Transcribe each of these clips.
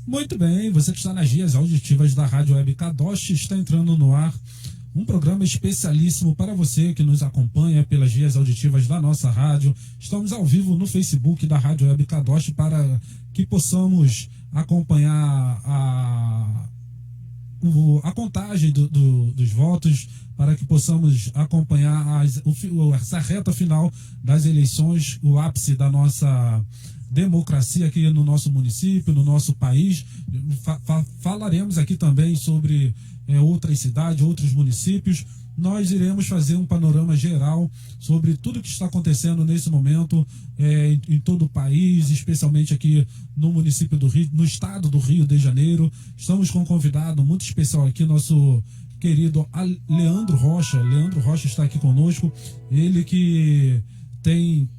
Muito bem, você que está nas vias auditivas da Rádio Web Kadosh, está entrando no ar um programa especialíssimo para você que nos acompanha pelas vias auditivas da nossa rádio. Estamos ao vivo no Facebook da Rádio Web Kadosh para que possamos acompanhar a contagem dos votos, para que possamos acompanhar essa reta final das eleições, o ápice da nossa democracia aqui no nosso município, no nosso país. Falaremos aqui também sobre outras cidades, outros municípios. Nós iremos fazer um panorama geral sobre tudo que está acontecendo nesse momento em todo o país, especialmente aqui no município do Rio, no estado do Rio de Janeiro. Estamos com um convidado muito especial aqui, nosso querido Leandro Rocha. Leandro Rocha está aqui conosco, ele que tem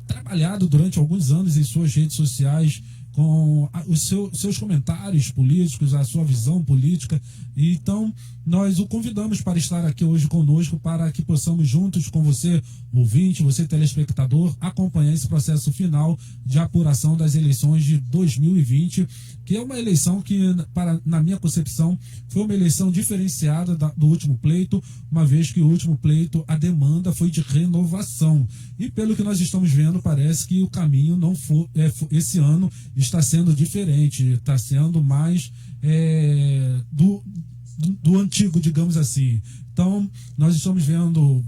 trabalhado durante alguns anos em suas redes sociais com os seus comentários políticos, a sua visão política. Então, nós o convidamos para estar aqui hoje conosco, para que possamos juntos com você, ouvinte, você telespectador, acompanhar esse processo final de apuração das eleições de 2020, que é uma eleição que, na minha concepção, foi uma eleição diferenciada do último pleito, uma vez que o último pleito, a demanda foi de renovação. E pelo que nós estamos vendo, parece que o caminho não foi, esse ano está sendo diferente, está sendo mais do antigo, digamos assim. Então, nós estamos vendo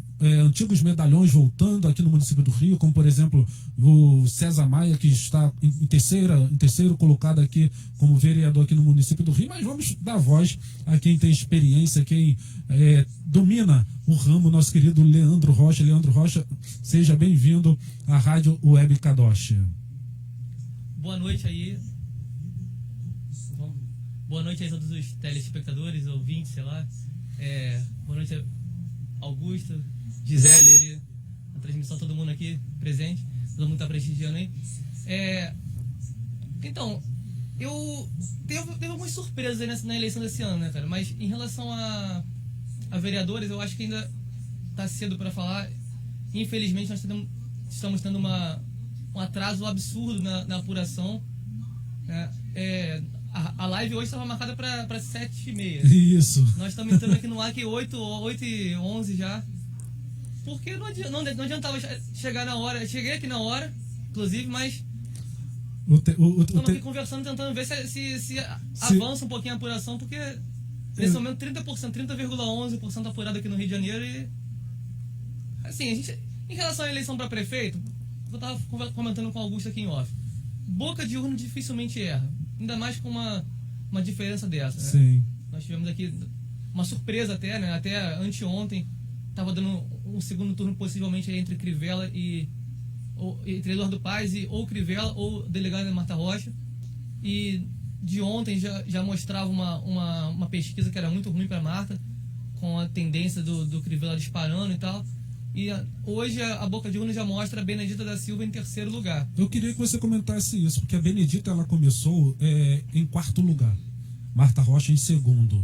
antigos medalhões voltando aqui no município do Rio, como, por exemplo, o César Maia, que está em terceiro colocado aqui como vereador aqui no município do Rio. Mas vamos dar voz a quem tem experiência, quem domina o ramo, nosso querido Leandro Rocha. Leandro Rocha, seja bem-vindo à Rádio Web Kadosh. Boa noite aí. Boa noite a todos os telespectadores, ouvintes, sei lá. Boa noite a Augusto, Gisele, a transmissão, todo mundo aqui presente. Todo mundo está prestigiando aí. Então, teve algumas surpresas aí na eleição desse ano, né, cara? Mas em relação a vereadores, eu acho que ainda está cedo para falar. Infelizmente, nós estamos tendo um atraso absurdo na apuração. Né? A live hoje estava marcada para 7h30. Isso. Nós estamos entrando aqui no ar aqui 8h11 já. Porque não adiantava chegar na hora. Eu cheguei aqui na hora, inclusive, mas estamos aqui conversando, tentando ver se avança um pouquinho a apuração, porque nesse momento 30,11% apurado aqui no Rio de Janeiro. E assim, em relação à eleição para prefeito, eu estava comentando com o Augusto aqui em off. Boca de urna dificilmente erra. Ainda mais com uma diferença dessa, né? Sim. Nós tivemos aqui uma surpresa até, né? Até anteontem estava dando um segundo turno possivelmente aí entre Crivella entre Eduardo Paes ou Crivella ou delegada Marta Rocha. E de ontem já mostrava uma pesquisa que era muito ruim para Marta, com a tendência do Crivella disparando e tal. E hoje a boca de urna já mostra a Benedita da Silva em terceiro lugar. Eu queria que você comentasse isso, porque a Benedita ela começou em quarto lugar, Marta Rocha em segundo.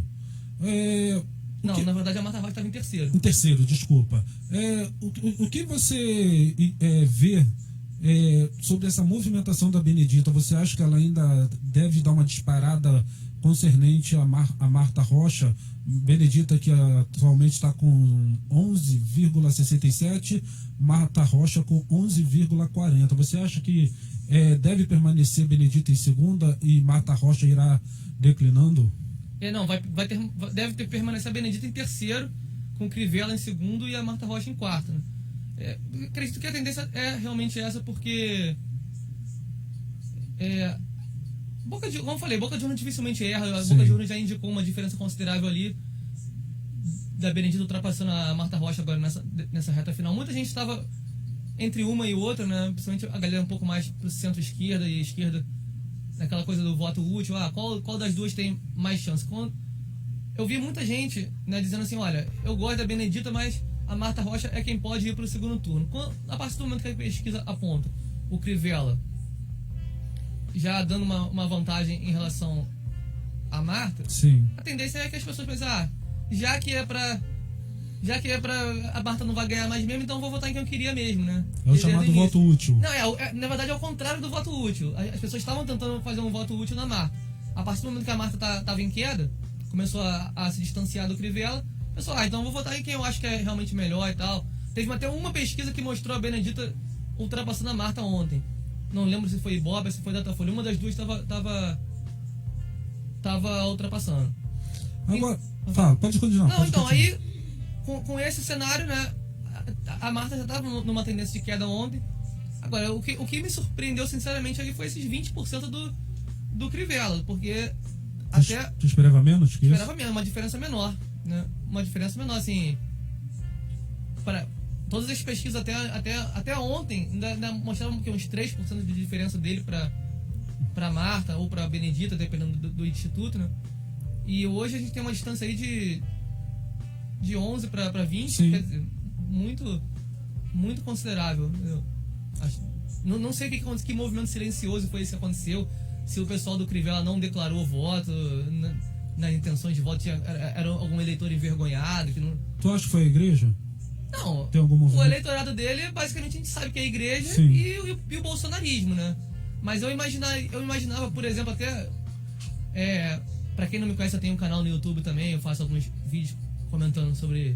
Na verdade a Marta Rocha estava em terceiro. Em terceiro, desculpa. O que você vê sobre essa movimentação da Benedita? Você acha que ela ainda deve dar uma disparada concernente a Marta Rocha? Benedita, que atualmente está com 11,67, Marta Rocha com 11,40. Você acha que deve permanecer Benedita em segunda e Marta Rocha irá declinando? Não, deve permanecer a Benedita em terceiro, com Crivella em segundo e a Marta Rocha em quarto, né? Acredito que a tendência é realmente essa, porque como eu falei, Boca de Urna dificilmente erra. A Boca de Urna já indicou uma diferença considerável ali da Benedita ultrapassando a Marta Rocha agora nessa reta final. Muita gente estava entre uma e outra, né? Principalmente a galera um pouco mais pro centro-esquerda e esquerda, naquela coisa do voto útil. Qual das duas tem mais chance? Eu vi muita gente, né, dizendo assim, olha, eu gosto da Benedita, mas a Marta Rocha é quem pode ir para o segundo turno. A partir do momento que a pesquisa aponta o Crivella já dando uma vantagem em relação a Marta, sim, a tendência é que as pessoas pensem, já que é pra a Marta não vai ganhar mais mesmo, então eu vou votar em quem eu queria mesmo, né? É o chamado voto útil. Não, na verdade é o contrário do voto útil. As pessoas estavam tentando fazer um voto útil na Marta. A partir do momento que a Marta tava em queda, começou a se distanciar do Crivella, pensou, então eu vou votar em quem eu acho que é realmente melhor e tal. Teve até uma pesquisa que mostrou a Benedita ultrapassando a Marta ontem. Não lembro se foi Ibope, se foi Datafolha. Uma das duas tava ultrapassando. Agora, fala, pode continuar. Não, pode então, continuar. aí, com esse cenário, né, a Marta já estava numa tendência de queda ontem. Agora, o que me surpreendeu, sinceramente, ali foi esses 20% do Crivella, porque até... Tu esperava menos que isso? Esperava menos, uma diferença menor, né? Uma diferença menor, assim... Para todas as pesquisas até ontem ainda mostravam que uns 3% de diferença dele para Marta ou para Benedita, dependendo do instituto, né? E hoje a gente tem uma distância aí de 11 para 20, Sim. quer dizer, muito, muito considerável. Não sei que movimento silencioso foi esse que aconteceu, se o pessoal do Crivella não declarou voto, na intenção de voto era algum eleitor envergonhado. Que não... Tu acha que foi a igreja? Não, Tem algum movimento? O eleitorado dele, basicamente, a gente sabe que é a igreja e o bolsonarismo, né? Mas eu imaginava, por exemplo, até... pra quem não me conhece, eu tenho um canal no YouTube também, eu faço alguns vídeos comentando sobre...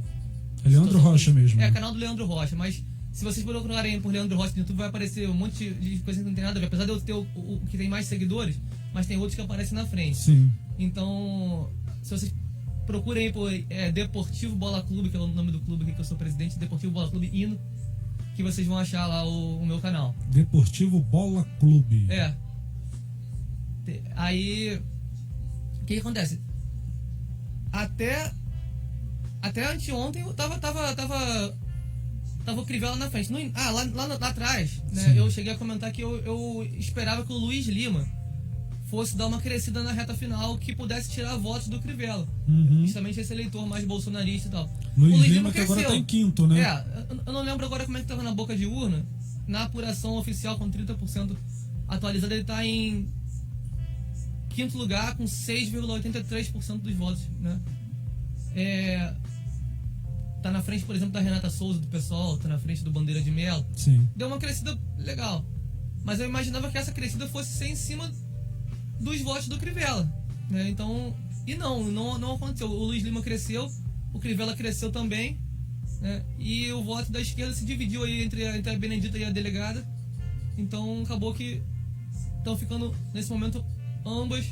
É Leandro Rocha mesmo. É, canal do Leandro Rocha, mas se vocês procurarem por Leandro Rocha no YouTube, vai aparecer um monte de coisa que não tem nada a ver. Apesar de eu ter o que tem mais seguidores, mas tem outros que aparecem na frente. Sim. Então, se vocês procurem por Deportivo Bola Clube, que é o nome do clube aqui que eu sou presidente, Deportivo Bola Clube Hino, que vocês vão achar lá o meu canal. Deportivo Bola Clube. Aí, o que acontece? Até anteontem eu tava o Crivella na frente. Lá atrás, né, eu cheguei a comentar que eu esperava que o Luiz Lima fosse dar uma crescida na reta final que pudesse tirar votos do Crivella. Justamente esse eleitor mais bolsonarista e tal. Luiz Lima que agora tá em quinto, né? Eu não lembro agora como é que tava na boca de urna. Na apuração oficial, com 30% atualizada, ele tá em quinto lugar com 6,83% dos votos, né? Tá na frente, por exemplo, da Renata Souza do PSOL, tá na frente do Bandeira de Mello. Sim. Deu uma crescida legal. Mas eu imaginava que essa crescida fosse ser em cima dos votos do Crivella, né? Então, e não aconteceu. O Luiz Lima cresceu, o Crivella cresceu também, né? E o voto da esquerda se dividiu aí entre a Benedita e a delegada. Então, acabou que estão ficando, nesse momento, ambas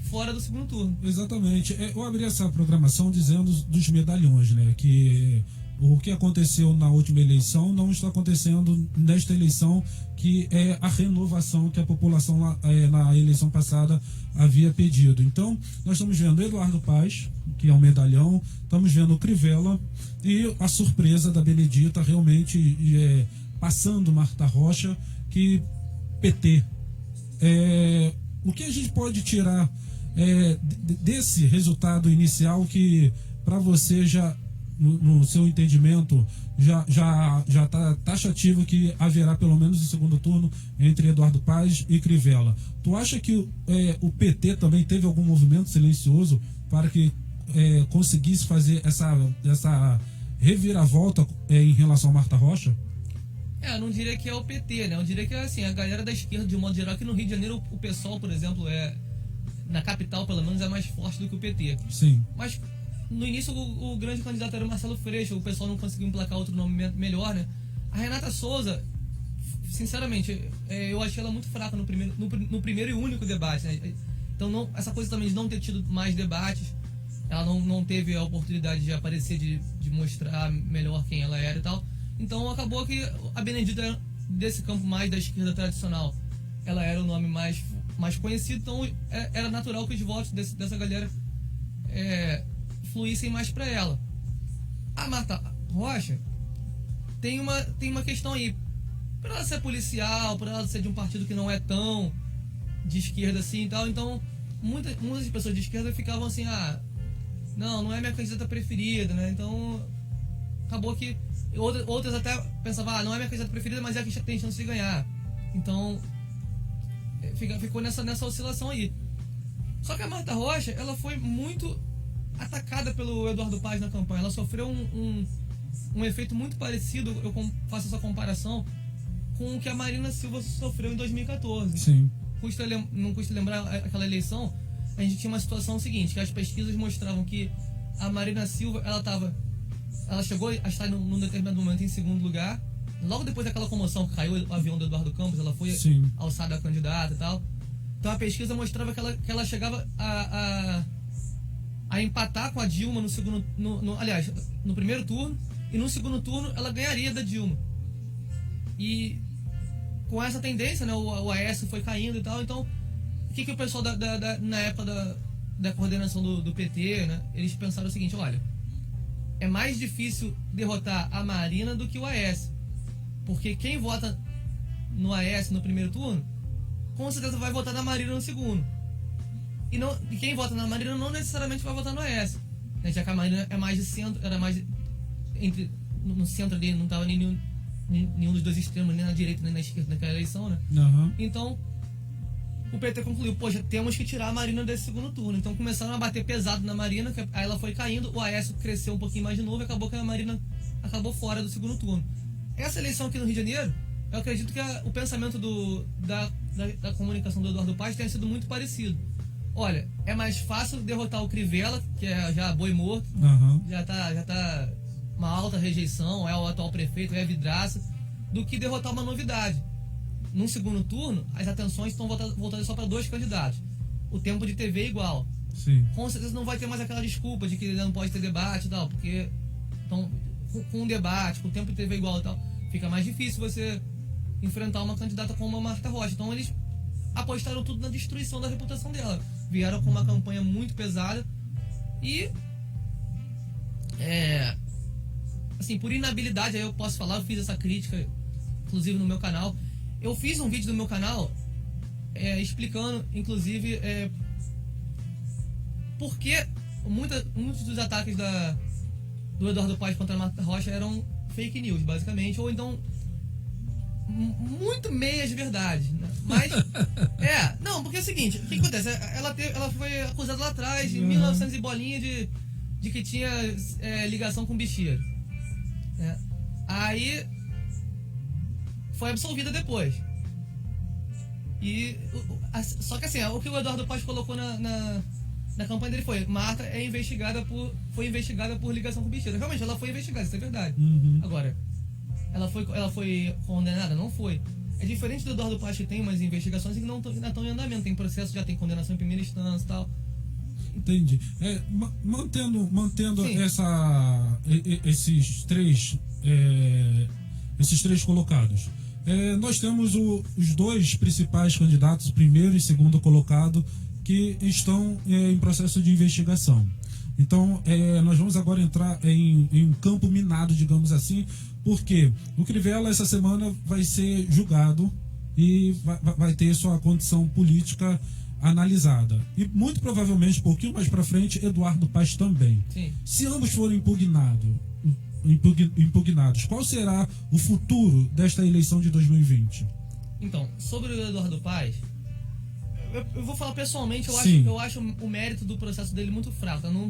fora do segundo turno. Exatamente. Eu abri essa programação dizendo dos medalhões, né? Que o que aconteceu na última eleição não está acontecendo nesta eleição, que é a renovação que a população na eleição passada havia pedido. Então, nós estamos vendo Eduardo Paes, que é um medalhão, estamos vendo o Crivella e a surpresa da Benedita realmente passando Marta Rocha, que PT. O que a gente pode tirar desse resultado inicial que, para você, já no seu entendimento, já está taxativo que haverá pelo menos o segundo turno entre Eduardo Paes e Crivella? Tu acha que o PT também teve algum movimento silencioso para que conseguisse fazer essa reviravolta em relação a Marta Rocha? Eu não diria que é o PT, né? Eu diria que é assim, a galera da esquerda, de um modo geral, aqui no Rio de Janeiro, o PSOL, por exemplo, na capital, pelo menos, é mais forte do que o PT. Sim. Mas no início o grande candidato era o Marcelo Freixo, o pessoal não conseguiu emplacar outro nome melhor, né? A Renata Souza, sinceramente, eu achei ela muito fraca no primeiro e único debate, né? Então, essa coisa também de não ter tido mais debates, ela não teve a oportunidade de aparecer, de mostrar melhor quem ela era e tal. Então, acabou que a Benedita, desse campo mais da esquerda tradicional, ela era o nome mais conhecido, então era natural que os votos dessa galera fluíssem mais para ela. A Marta Rocha tem uma questão aí. Por ela ser policial, por ela ser de um partido que não é tão de esquerda assim e tal, então muitas pessoas de esquerda ficavam assim, não é minha candidata preferida, né? Então acabou que outras até pensavam, não é minha candidata preferida, mas é a que tem chance de ganhar. Então ficou nessa oscilação aí. Só que a Marta Rocha, ela foi muito atacada pelo Eduardo Paes na campanha. Ela sofreu um efeito muito parecido, eu faço essa comparação, com o que a Marina Silva sofreu em 2014. Sim. Não custa lembrar aquela eleição. a gente tinha uma situação seguinte, que as pesquisas mostravam que a Marina Silva, ela chegou a estar num determinado momento em segundo lugar. Logo depois daquela comoção que caiu o avião do Eduardo Campos, ela foi alçada a candidata e tal. Então a pesquisa mostrava que ela chegava a empatar com a Dilma no segundo, aliás, no primeiro turno, e no segundo turno ela ganharia da Dilma. E com essa tendência, né, o Aécio foi caindo e tal. Então, o que o pessoal na época da coordenação do PT, né, eles pensaram o seguinte: olha, é mais difícil derrotar a Marina do que o Aécio, porque quem vota no Aécio no primeiro turno, com certeza vai votar na Marina no segundo. E quem vota na Marina não necessariamente vai votar no Aécio, né, já que a Marina é mais de centro, era mais no centro ali, não estava nenhum dos dois extremos, nem na direita nem na esquerda naquela eleição, né? Uhum. Então o PT concluiu: poxa, temos que tirar a Marina desse segundo turno. Então começaram a bater pesado na Marina, aí ela foi caindo, o Aécio cresceu um pouquinho mais de novo e acabou que a Marina acabou fora do segundo turno. Essa eleição aqui no Rio de Janeiro, eu acredito que o pensamento da comunicação do Eduardo Paes tenha sido muito parecido. Olha, é mais fácil derrotar o Crivella, que é já boi morto, já tá uma alta rejeição, é o atual prefeito, é a vidraça, do que derrotar uma novidade. Num segundo turno, as atenções estão voltadas só para 2 candidatos. O tempo de TV é igual. Sim. Com certeza não vai ter mais aquela desculpa de que não pode ter debate e tal, porque então, com um debate, com o tempo de TV igual e tal, fica mais difícil você enfrentar uma candidata como a Marta Rocha. Então eles apostaram tudo na destruição da reputação dela. Vieram com uma campanha muito pesada e assim, por inabilidade, aí eu posso falar, eu fiz essa crítica, inclusive no meu canal. Eu fiz um vídeo no meu canal explicando, inclusive, por que muitos dos ataques do Eduardo Paes contra a Marta Rocha eram fake news, basicamente, ou então muito meias verdades, né? Mas, não, porque é o seguinte, o que acontece? Ela foi acusada lá atrás, em 1900 e bolinha, de que tinha ligação com bicheiro. Aí foi absolvida depois. Só que assim, o que o Eduardo Paes colocou na campanha dele foi: Marta foi investigada por ligação com bicheiro. Realmente, ela foi investigada, isso é verdade. Agora, ela foi condenada? Não foi. É diferente do Eduardo Paes, que tem umas investigações que não estão em andamento. Tem processo, já tem condenação em primeira instância e tal. Entendi. Mantendo esses três colocados. Nós temos os 2 principais candidatos, primeiro e segundo colocado, que estão em processo de investigação. Então, nós vamos agora entrar em um campo minado, digamos assim, porque o Crivella essa semana vai ser julgado e vai ter sua condição política analisada. E muito provavelmente, um pouquinho mais para frente, Eduardo Paes também. Sim. Se ambos forem impugnados, qual será o futuro desta eleição de 2020? Então, sobre o Eduardo Paes, eu vou falar pessoalmente, eu acho o mérito do processo dele muito fraco. Eu não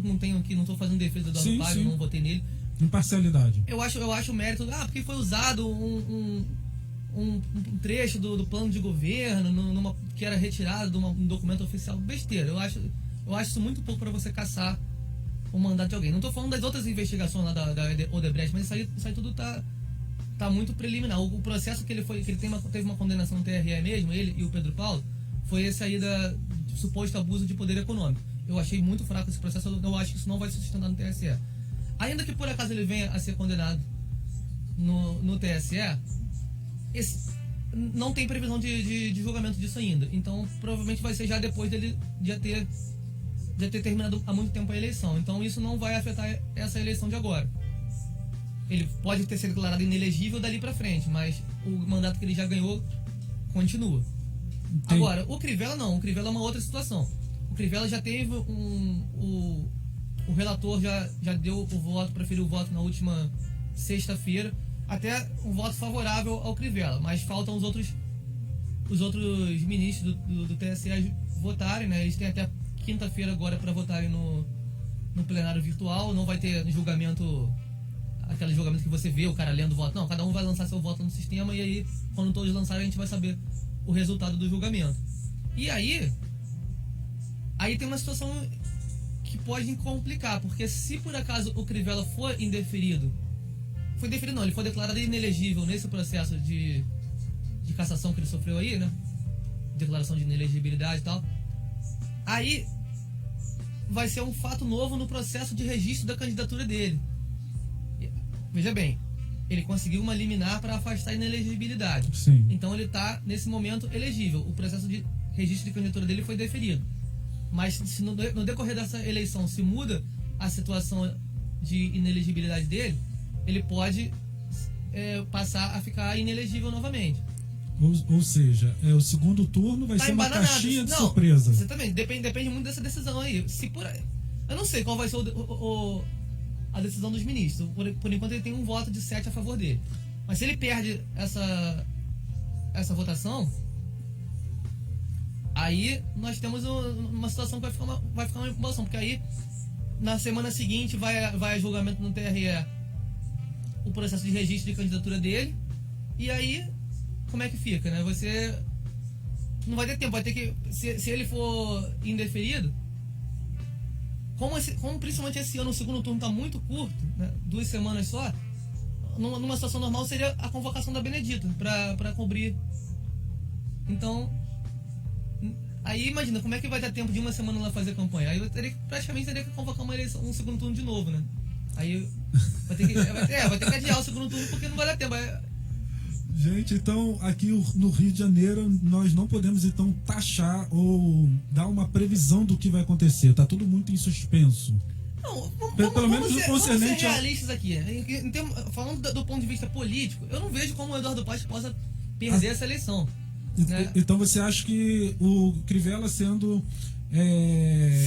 estou fazendo defesa do Eduardo Paes, eu não votei nele. Imparcialidade. Eu acho o mérito, porque foi usado um trecho do plano de governo que era retirado de um documento oficial. Besteira. Eu acho isso muito pouco para você caçar o mandato de alguém. Não estou falando das outras investigações lá da Odebrecht, mas isso aí tudo tá muito preliminar. O processo que ele teve uma condenação no TRE mesmo, ele e o Pedro Paulo, foi esse aí de suposto abuso de poder econômico. Eu achei muito fraco esse processo, eu acho que isso não vai se sustentar no TSE. Ainda que por acaso ele venha a ser condenado no TSE, não tem previsão de julgamento disso ainda. Então provavelmente vai ser já depois dele já ter terminado há muito tempo a eleição. Então isso não vai afetar essa eleição de agora. Ele pode ter sido declarado inelegível dali pra frente, mas o mandato que ele já ganhou continua. Agora, o Crivella não. O Crivella é uma outra situação. O Crivella já teve o relator já deu o voto, preferiu o voto na última sexta-feira, até um voto favorável ao Crivella, mas faltam os outros ministros do TSE votarem, né? Eles têm até quinta-feira agora para votarem no plenário virtual. Não vai ter julgamento, aquele julgamento que você vê o cara lendo o voto. Não, cada um vai lançar seu voto no sistema e aí, quando todos lançarem, a gente vai saber o resultado do julgamento. E aí, Aí tem uma situação que pode complicar, porque se por acaso o Crivella for indeferido, ele foi declarado inelegível nesse processo de cassação que ele sofreu aí, né? Declaração de inelegibilidade e tal. Aí vai ser um fato novo no processo de registro da candidatura dele. Veja bem, ele conseguiu uma liminar para afastar a inelegibilidade. Sim. Então ele está, nesse momento, elegível. O processo de registro de candidatura dele foi deferido. Mas se no decorrer dessa eleição se muda a situação de inelegibilidade dele, ele pode passar a ficar inelegível novamente. Ou seja, o segundo turno vai ser uma caixinha de surpresa. Exatamente, depende muito dessa decisão aí. Eu não sei qual vai ser a decisão dos ministros. Por enquanto ele tem um voto de 7 a favor dele. Mas se ele perde essa votação, aí nós temos uma situação que vai ficar uma emulação. Porque aí, na semana seguinte, vai a julgamento no TRE o processo de registro de candidatura dele. E aí, como é que fica, né? Você não vai ter tempo, vai ter que... Se ele for indeferido, como principalmente esse ano o segundo turno está muito curto, né? 2 semanas só, numa situação normal seria a convocação da Benedita para cobrir. Então, aí imagina, como é que vai dar tempo de uma semana lá fazer campanha? Aí eu praticamente teria que convocar um segundo turno de novo, né? Aí vai ter que adiar o segundo turno porque não vai dar tempo. Gente, então aqui no Rio de Janeiro nós não podemos então taxar ou dar uma previsão do que vai acontecer. Tá tudo muito em suspenso. Não, vamos ser realistas aqui. Falando do ponto de vista político, eu não vejo como o Eduardo Paes possa perder essa eleição. Né? Então você acha que o Crivella sendo...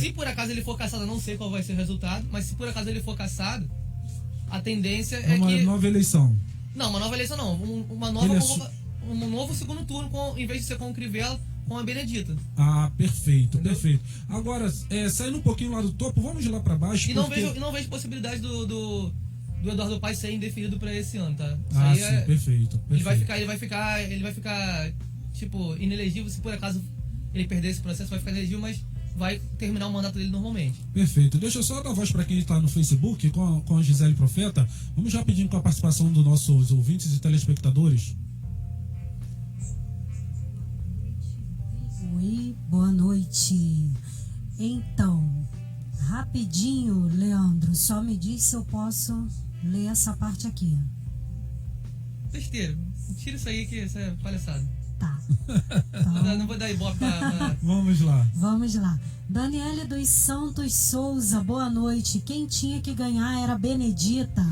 Se por acaso ele for cassado, eu não sei qual vai ser o resultado, mas se por acaso ele for cassado, a tendência é uma que... nova eleição. Não, uma nova eleição não. Um novo segundo turno, em vez de ser com o Crivella, com a Benedita. Ah, perfeito, entendeu? perfeito. Agora, saindo um pouquinho lá do topo, vamos lá para baixo. E não vejo possibilidade do Eduardo Paes ser indeferido para esse ano, tá? Sim, perfeito. Ele vai ficar tipo, inelegível. Se por acaso ele perder esse processo, vai ficar inelegível, mas vai terminar o mandato dele normalmente. Perfeito. Deixa eu só dar voz para quem está no Facebook com a Gisele Profeta. Vamos já pedindo com a participação dos nossos ouvintes e telespectadores. Oi, boa noite. Então, rapidinho, Leandro, só me diz se eu posso ler essa parte aqui. Besteira. Tira isso aí que isso é palhaçada. Tá. Então, não vou dar ibope pra... Vamos lá. Vamos lá. Daniele dos Santos Souza, boa noite. Quem tinha que ganhar era Benedita.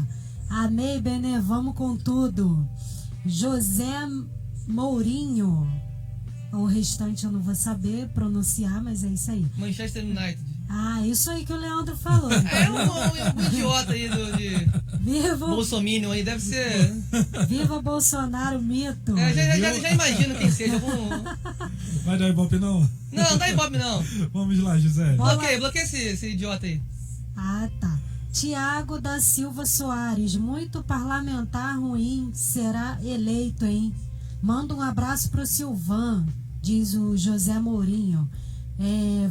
Amei, Benê, vamos com tudo. José Mourinho. O restante eu não vou saber pronunciar, mas é isso aí. Manchester United. Ah, isso aí que o Leandro falou. Um idiota aí Viva Bolsominion aí, deve ser. Viva Bolsonaro, mito. Já imagino quem seja. Vai dar ibope não? Não dá ibope não. Vamos lá, Gisele. Bloqueia esse idiota aí. Ah, tá. Tiago da Silva Soares, muito parlamentar ruim, será eleito, hein? Manda um abraço pro Silvan, diz o José Mourinho.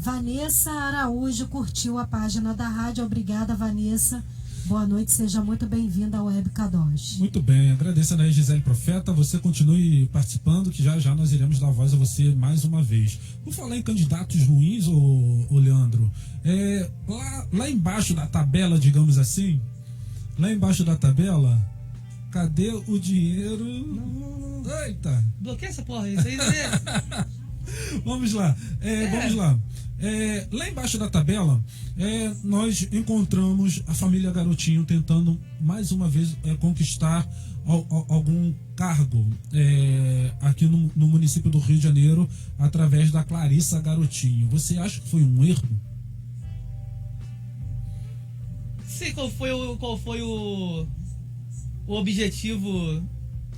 Vanessa Araújo curtiu a página da rádio. Obrigada, Vanessa. Boa noite, seja muito bem-vinda ao Web K2. Muito bem, agradecendo aí, Gisele Profeta. Você continue participando, que já nós iremos dar voz a você mais uma vez. Por falar em candidatos ruins, ô Leandro, lá embaixo da tabela, digamos assim, lá embaixo da tabela, cadê o dinheiro? Não. Eita! Bloqueia essa porra aí, isso aí. Vamos lá, vamos lá. Lá embaixo da tabela, nós encontramos a família Garotinho tentando mais uma vez conquistar algum cargo aqui no município do Rio de Janeiro através da Clarissa Garotinho. Você acha que foi um erro? Sei qual foi o objetivo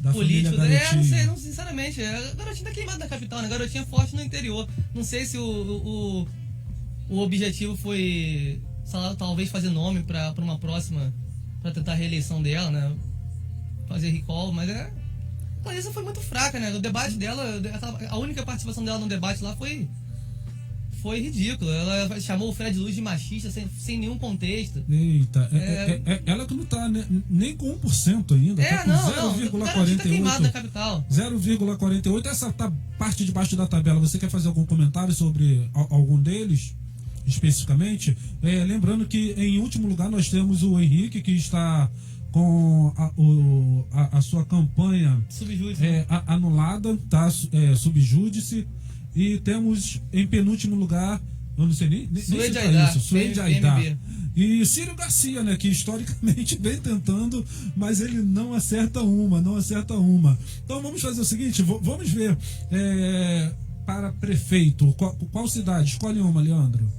da político. Não sei, não, sinceramente. A Garotinha tá queimada na capital, né? A Garotinha é forte no interior. Não sei se o objetivo foi, talvez, fazer nome pra uma próxima, pra tentar a reeleição dela, né? Fazer recall, mas a Clarissa foi muito fraca, né? O debate dela, a única participação dela no debate lá foi foi ridículo. Ela chamou o Fred Luz de machista sem nenhum contexto. Eita, ela que não tá nem com 1% ainda. Tá com 0,48. Tá queimado na capital. 0,48. Essa parte de baixo da tabela, você quer fazer algum comentário sobre algum deles? Especificamente? Lembrando que em último lugar nós temos o Henrique, que está com a sua campanha anulada, tá? Subjúdice. E temos em penúltimo lugar, eu não sei nem Suede Aidar, Suede Aidar. E Círio Garcia, né, que historicamente vem tentando, mas ele não acerta uma. Então vamos fazer o seguinte, vamos ver para prefeito, qual cidade? Escolhe uma, Leandro,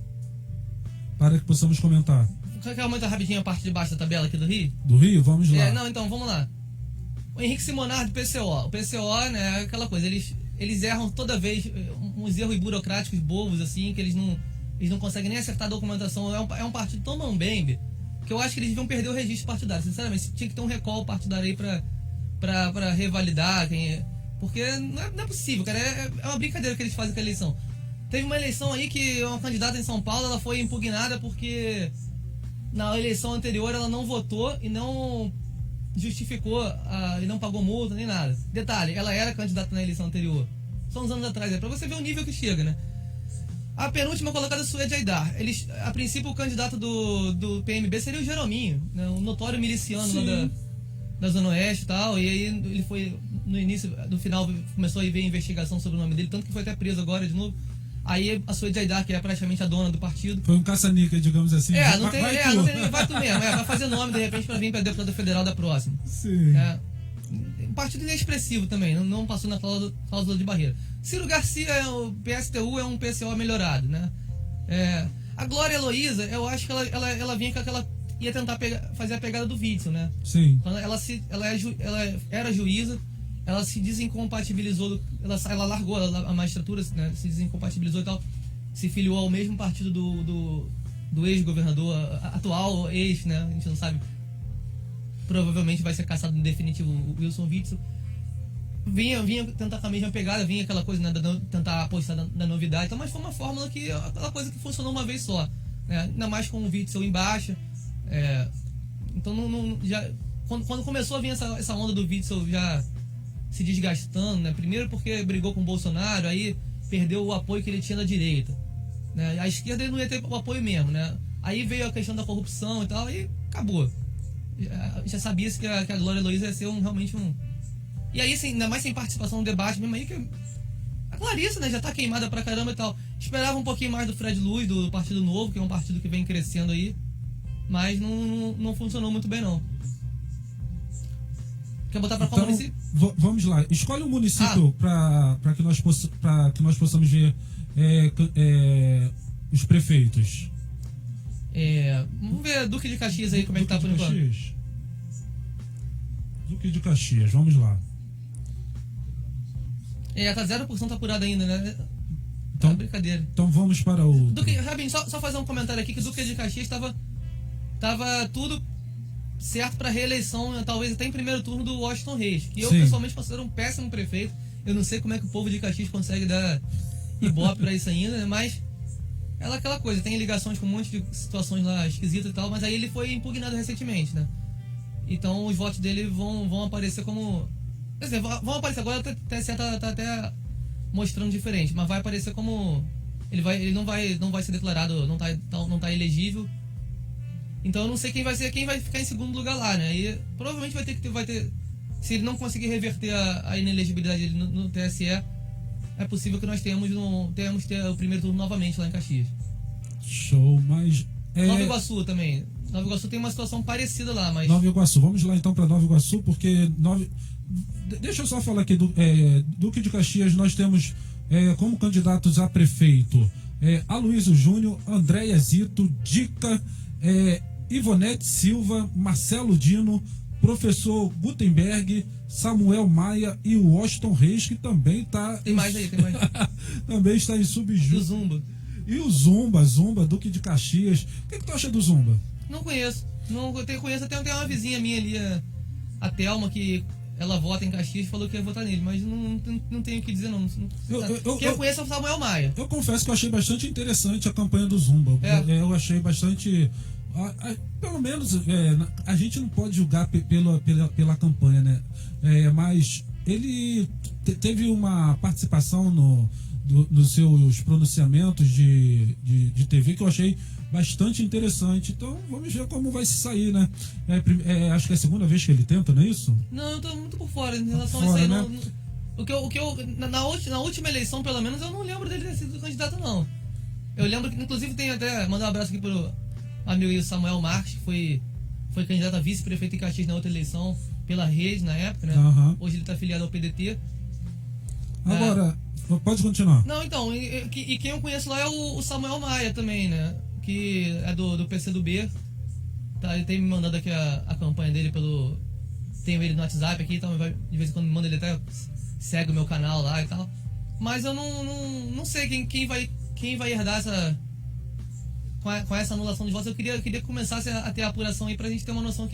para que possamos comentar. Quer aumentar rapidinho a parte de baixo da tabela aqui do Rio? Do Rio? Vamos lá. Então, vamos lá. O Henrique Simonard do PCO. O PCO, né, é aquela coisa, eles erram toda vez, uns erros burocráticos bobos, assim, que eles não conseguem nem acertar a documentação. É um partido tão mambembe que eu acho que eles deviam perder o registro partidário. Sinceramente, tinha que ter um recall partidário aí pra revalidar. Porque não é possível, cara. É uma brincadeira que eles fazem com a eleição. Teve uma eleição aí que uma candidata em São Paulo, ela foi impugnada porque na eleição anterior ela não votou e não justificou e não pagou multa nem nada. Detalhe, ela era candidata na eleição anterior. São uns anos atrás, pra você ver o nível que chega, né? A penúltima colocada, Suede Aidar. A princípio, o candidato do PMB seria o Jerominho, né? Um notório miliciano lá da Zona Oeste e tal. E aí ele foi, no final, começou a ver investigação sobre o nome dele, tanto que foi até preso agora de novo. Aí a Suede Aidar, que é praticamente a dona do partido. Foi um caça-níquel, digamos assim. Vai tu mesmo. Vai fazer nome, de repente, pra vir pra deputado federal da próxima. Sim. O partido inexpressivo também, não passou na cláusula de barreira. Ciro Garcia, o PSTU é um PCO melhorado, né? A Glória Heloísa, eu acho que ela vinha com aquela... ia tentar fazer a pegada do Witzel, né? Sim. Então, ela era juíza, ela se desincompatibilizou, ela largou a magistratura, né? Se desincompatibilizou e tal, se filiou ao mesmo partido do ex-governador, atual ex, né? A gente não sabe. Provavelmente vai ser caçado em definitivo o Wilson Witzel. Vinha tentar com a mesma pegada, vinha aquela coisa, né, tentar apostar na novidade, então, mas foi uma fórmula aquela coisa que funcionou uma vez só, né? Ainda mais com o Witzel em baixa. Então quando começou a vir essa onda do Witzel já se desgastando, né? Primeiro porque brigou com o Bolsonaro, aí perdeu o apoio que ele tinha da direita, né? A esquerda ele não ia ter o apoio mesmo, né? Aí veio a questão da corrupção e tal, e acabou. Já sabia-se que a Glória Heloísa ia ser realmente um... E aí, ainda mais sem participação no debate, mesmo aí que a Clarissa, né, já tá queimada pra caramba e tal. Esperava um pouquinho mais do Fred Luz, do Partido Novo, que é um partido que vem crescendo aí, mas não funcionou muito bem, não. Quer botar pra qual município? Vamos lá. Escolhe um município para que nós possamos ver os prefeitos. Vamos ver Duque de Caxias aí, como é que tá por enquanto. Duque de Caxias, vamos lá. Tá 0% apurado ainda, né? Então, brincadeira. Então vamos para o... Rabin, só fazer um comentário aqui, que o Duque de Caxias tava tudo certo para reeleição, talvez até em primeiro turno, do Washington Reis, que eu pessoalmente considero um péssimo prefeito. Eu não sei como é que o povo de Caxias consegue dar ibope para isso ainda, né? Mas aquela coisa, tem ligações com um monte de situações lá esquisitas e tal, mas aí ele foi impugnado recentemente, né? Então os votos dele vão aparecer como... Quer dizer, vão aparecer agora, o TSE tá até mostrando diferente, mas vai aparecer como... Ele não vai ser declarado, não tá elegível. Então eu não sei quem vai ficar em segundo lugar lá, né? E provavelmente vai ter, se ele não conseguir reverter a inelegibilidade dele no TSE, é possível que nós tenhamos o primeiro turno novamente lá em Caxias. Show, mas... Nova Iguaçu também. Nova Iguaçu tem uma situação parecida lá, mas... Nova Iguaçu, vamos lá então para Nova Iguaçu, porque... Deixa eu só falar aqui, Duque de Caxias, nós temos como candidatos a prefeito Aloysio Júnior, Andréia Zito, Dica, Ivonete Silva, Marcelo Dino, professor Gutenberg, Samuel Maia e o Washington Reis, que também está... Tem mais. também está em subjúdice. O Zumba. E o Zumba, Duque de Caxias. O que tu acha do Zumba? Não conheço. Conheço até uma vizinha minha ali, a Thelma, que ela vota em Caxias, falou que ia votar nele, mas não tenho o que dizer não. Quem eu conheço é o Samuel Maia. Eu confesso que eu achei bastante interessante a campanha do Zumba. Eu achei bastante... pelo menos a gente não pode julgar pela campanha, né? Mas ele teve uma participação nos seus pronunciamentos de TV que eu achei bastante interessante. Então vamos ver como vai se sair, né? Acho que é a segunda vez que ele tenta, não é isso? Não, eu tô muito por fora em relação a isso aí. Né? Na última eleição, pelo menos, eu não lembro dele ter sido candidato, não. Eu lembro que, inclusive, tem até... Mandar um abraço aqui pro amigo aí, Samuel Marques, que foi candidato a vice-prefeito em Caxias na outra eleição, pela Rede, na época, né? Uhum. Hoje ele tá afiliado ao PDT. Agora, pode continuar. Não, então, e quem eu conheço lá é o Samuel Maia também, né? Que é do PCdoB. Tá, ele tem me mandado aqui a campanha dele pelo... Tenho ele no WhatsApp aqui, então de vez em quando me manda, ele até segue o meu canal lá e tal. Mas eu não sei quem vai herdar essa... Com essa anulação de votos. Eu queria que começasse a ter a apuração aí pra gente ter uma noção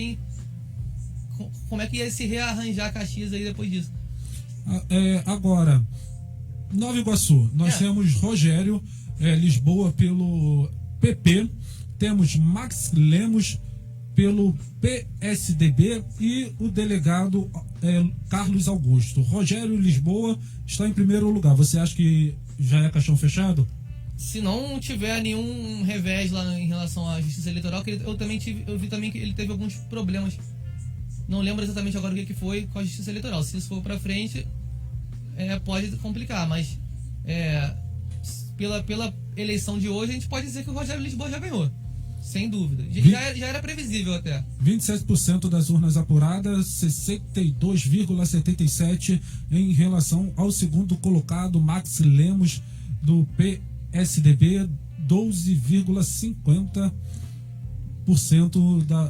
como é que ia se rearranjar Caxias aí depois disso. Agora, Nova Iguaçu, nós temos Rogério Lisboa pelo PP, temos Max Lemos pelo PSDB e o delegado Carlos Augusto. Rogério Lisboa está em primeiro lugar. Você acha que já é caixão fechado? Se não tiver nenhum revés lá em relação à justiça eleitoral, que eu vi também que ele teve alguns problemas. Não lembro exatamente agora o que foi com a justiça eleitoral. Se isso for pra frente, pode complicar, mas pela eleição de hoje, a gente pode dizer que o Rogério Lisboa já ganhou. Sem dúvida. Já era previsível até. 27% das urnas apuradas, 62,77% em relação ao segundo colocado, Max Lemos, do PSDB, 12,50%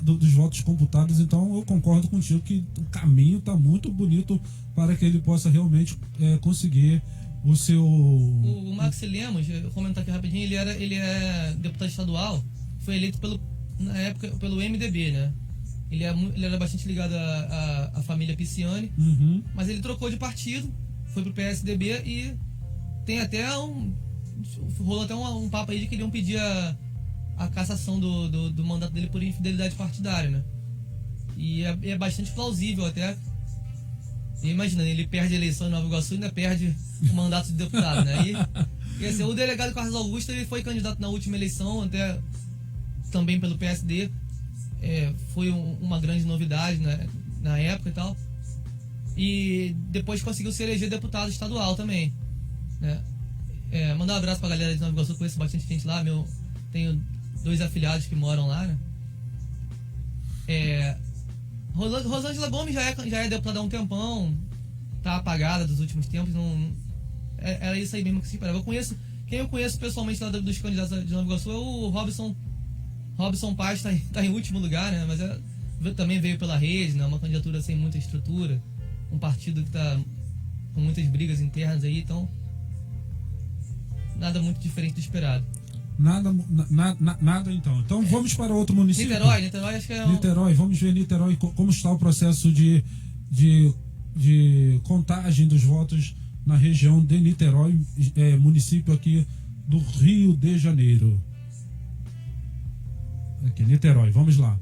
dos votos computados. Então eu concordo contigo que o caminho está muito bonito para que ele possa realmente conseguir o seu... O Max Lemos, eu vou comentar aqui rapidinho, ele é deputado estadual, foi eleito na época pelo MDB, né? Ele era bastante ligado à família Pisciani, mas ele trocou de partido, foi pro PSDB e tem até rolou até um papo aí de que iriam pedir a cassação do mandato dele por infidelidade partidária, né? E é bastante plausível até. E imagina, ele perde a eleição em Nova Iguaçu e ainda perde o mandato de deputado, né? E assim, o delegado Carlos Augusto, ele foi candidato na última eleição, até também pelo PSD. Foi uma grande novidade, né, na época e tal. E depois conseguiu se eleger deputado estadual também, né? Mandar um abraço pra galera de Nova Iguaçu, conheço bastante gente lá, tenho 2 afiliados que moram lá, né? Rosângela Gomes já é deputada há um tempão, tá apagada dos últimos tempos, não era isso aí mesmo que se esperava. Quem eu conheço pessoalmente lá dos candidatos de Nova Iguaçu é o Robson Paz, tá em último lugar, né? Mas também veio pela Rede, né? Uma candidatura sem muita estrutura, um partido que tá com muitas brigas internas aí, então nada muito diferente do esperado. Nada então. Então vamos para outro município. Niterói acho que é Niterói, vamos ver Niterói, como está o processo de contagem dos votos na região de Niterói, município aqui do Rio de Janeiro. Aqui, Niterói, vamos lá.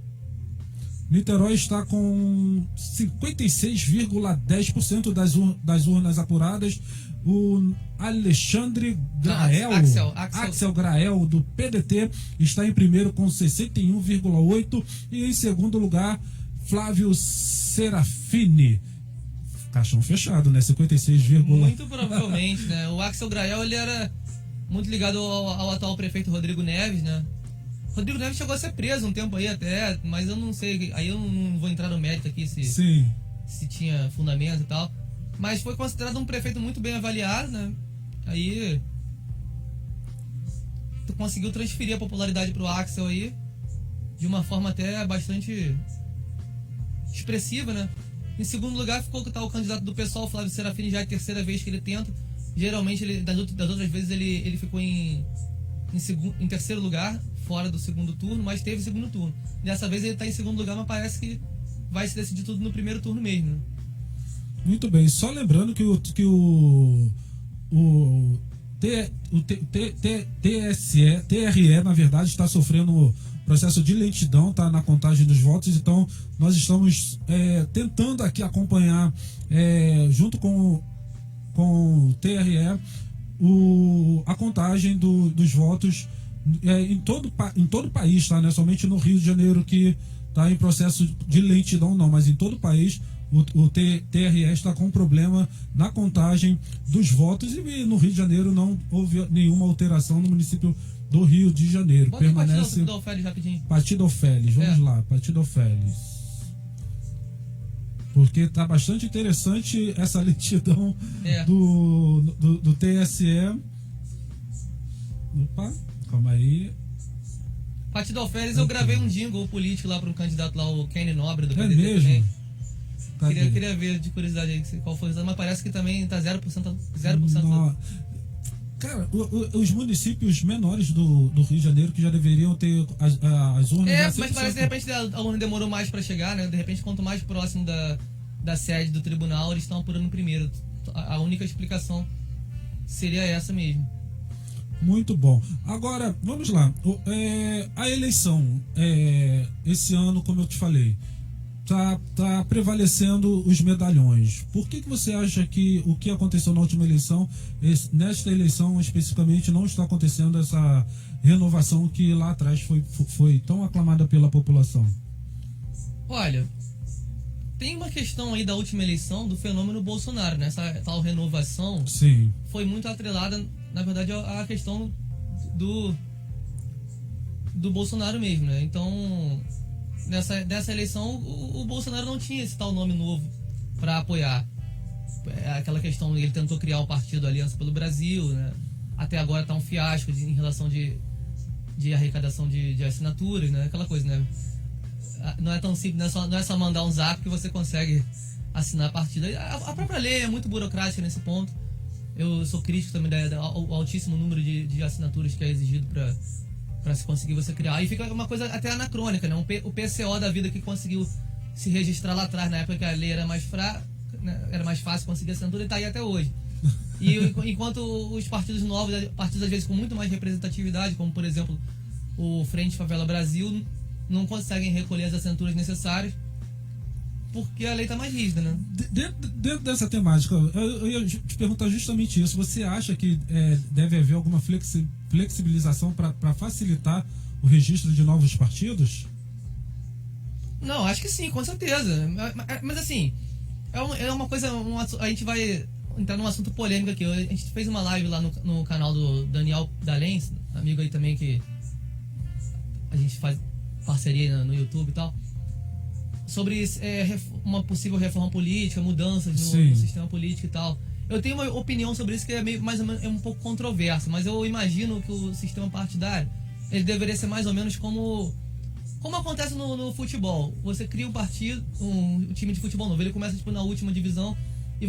Niterói está com 56,10% das urnas apuradas. O Alexandre Grael, Axel Grael, do PDT, está em primeiro com 61,8%. E em segundo lugar, Flávio Serafini. Caixão fechado, né? 56,1%. Muito provavelmente, né? O Axel Grael, ele era muito ligado ao atual prefeito Rodrigo Neves, né? Rodrigo Neves chegou a ser preso um tempo aí até, mas eu não sei, aí eu não vou entrar no mérito aqui se tinha fundamento e tal. Mas foi considerado um prefeito muito bem avaliado, né? Aí tu conseguiu transferir a popularidade pro Axel aí de uma forma até bastante expressiva, né? Em segundo lugar ficou o candidato do PSOL, Flávio Serafini, já é a terceira vez que ele tenta. Geralmente, das outras vezes, ele ficou em terceiro lugar, fora do segundo turno, mas teve segundo turno. Dessa vez ele está em segundo lugar, mas parece que vai se decidir tudo no primeiro turno mesmo, né? Muito bem. Só lembrando que o TRE, na verdade, está sofrendo processo de lentidão, tá, na contagem dos votos. Então, nós estamos tentando aqui acompanhar, junto com o TRE, a contagem dos votos em todo o país, tá? Não é somente no Rio de Janeiro que está em processo de lentidão, não, mas em todo o país o TRE está com problema na contagem dos votos, e no Rio de Janeiro não houve nenhuma alteração no município do Rio de Janeiro. Bota Permanece Partido Ofélis rapidinho. Partido Ofélis, vamos lá, Partido Ofélis. Porque está bastante interessante essa lentidão do TSE. Opa, calma aí. Partido Ofélis, eu gravei um jingle político lá para um candidato lá, o Kenny Nobre, do PDT mesmo? também. Cadê? Queria ver de curiosidade aí qual foi o resultado, mas parece que também tá 0%. Cara, os municípios menores do Rio de Janeiro que já deveriam ter as urnas. Mas parece que de repente a urna demorou mais para chegar, né? De repente, quanto mais próximo da sede do tribunal, eles estão apurando primeiro. A única explicação seria essa mesmo. Muito bom. Agora, vamos lá. A eleição, esse ano, como eu te falei, tá prevalecendo os medalhões. Por que você acha que o que aconteceu na última eleição, nesta eleição especificamente, não está acontecendo essa renovação que lá atrás foi tão aclamada pela população? Olha, tem uma questão aí da última eleição do fenômeno Bolsonaro, né? Essa tal renovação. Sim. Foi muito atrelada, na verdade, à questão do Bolsonaro mesmo, né? Então, nessa eleição, o Bolsonaro não tinha esse tal nome novo para apoiar. Aquela questão, ele tentou criar o partido Aliança pelo Brasil, né? Até agora tá um fiasco em relação de arrecadação de assinaturas, né? Aquela coisa, né? Não é tão simples, não é só mandar um zap que você consegue assinar a partido. A própria lei é muito burocrática nesse ponto. Eu sou crítico também ao altíssimo número de assinaturas que é exigido para se conseguir você criar. E fica uma coisa até anacrônica, né? O PCO da vida que conseguiu se registrar lá atrás, na época que a lei era mais fraca, né? Era mais fácil conseguir assinatura, e tá aí até hoje. E enquanto os partidos novos, partidos às vezes com muito mais representatividade, como por exemplo o Frente Favela Brasil, não conseguem recolher as assinaturas necessárias porque a lei está mais rígida, né? Dentro dessa temática, eu ia te perguntar justamente isso. Você acha que deve haver alguma flexibilização para facilitar o registro de novos partidos? Não, acho que sim, com certeza. Mas assim, é uma coisa... A gente vai entrar num assunto polêmico aqui. A gente fez uma live lá no canal do Daniel Dalens, amigo aí também que a gente faz parceria no YouTube e tal, sobre uma possível reforma política, mudanças no sistema político e tal. Eu tenho uma opinião sobre isso que é mais ou menos um pouco controversa, mas eu imagino que o sistema partidário ele deveria ser mais ou menos como acontece no futebol. Você cria um partido, um time de futebol novo, ele começa na última divisão e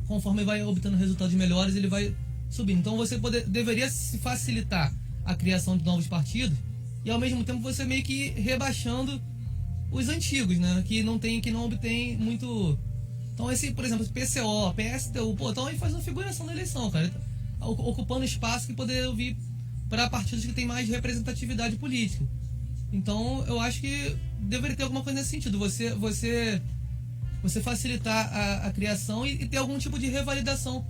conforme vai obtendo resultados melhores, ele vai subindo. Então você deveria se facilitar a criação de novos partidos e ao mesmo tempo você meio que rebaixando os antigos, né? Que não obtém muito. Então por exemplo, PCO, PSTU, estão aí fazendo figuração da eleição, cara. Ocupando espaço que poderia vir para partidos que têm mais representatividade política. Então eu acho que deveria ter alguma coisa nesse sentido. Você facilitar a criação e ter algum tipo de revalidação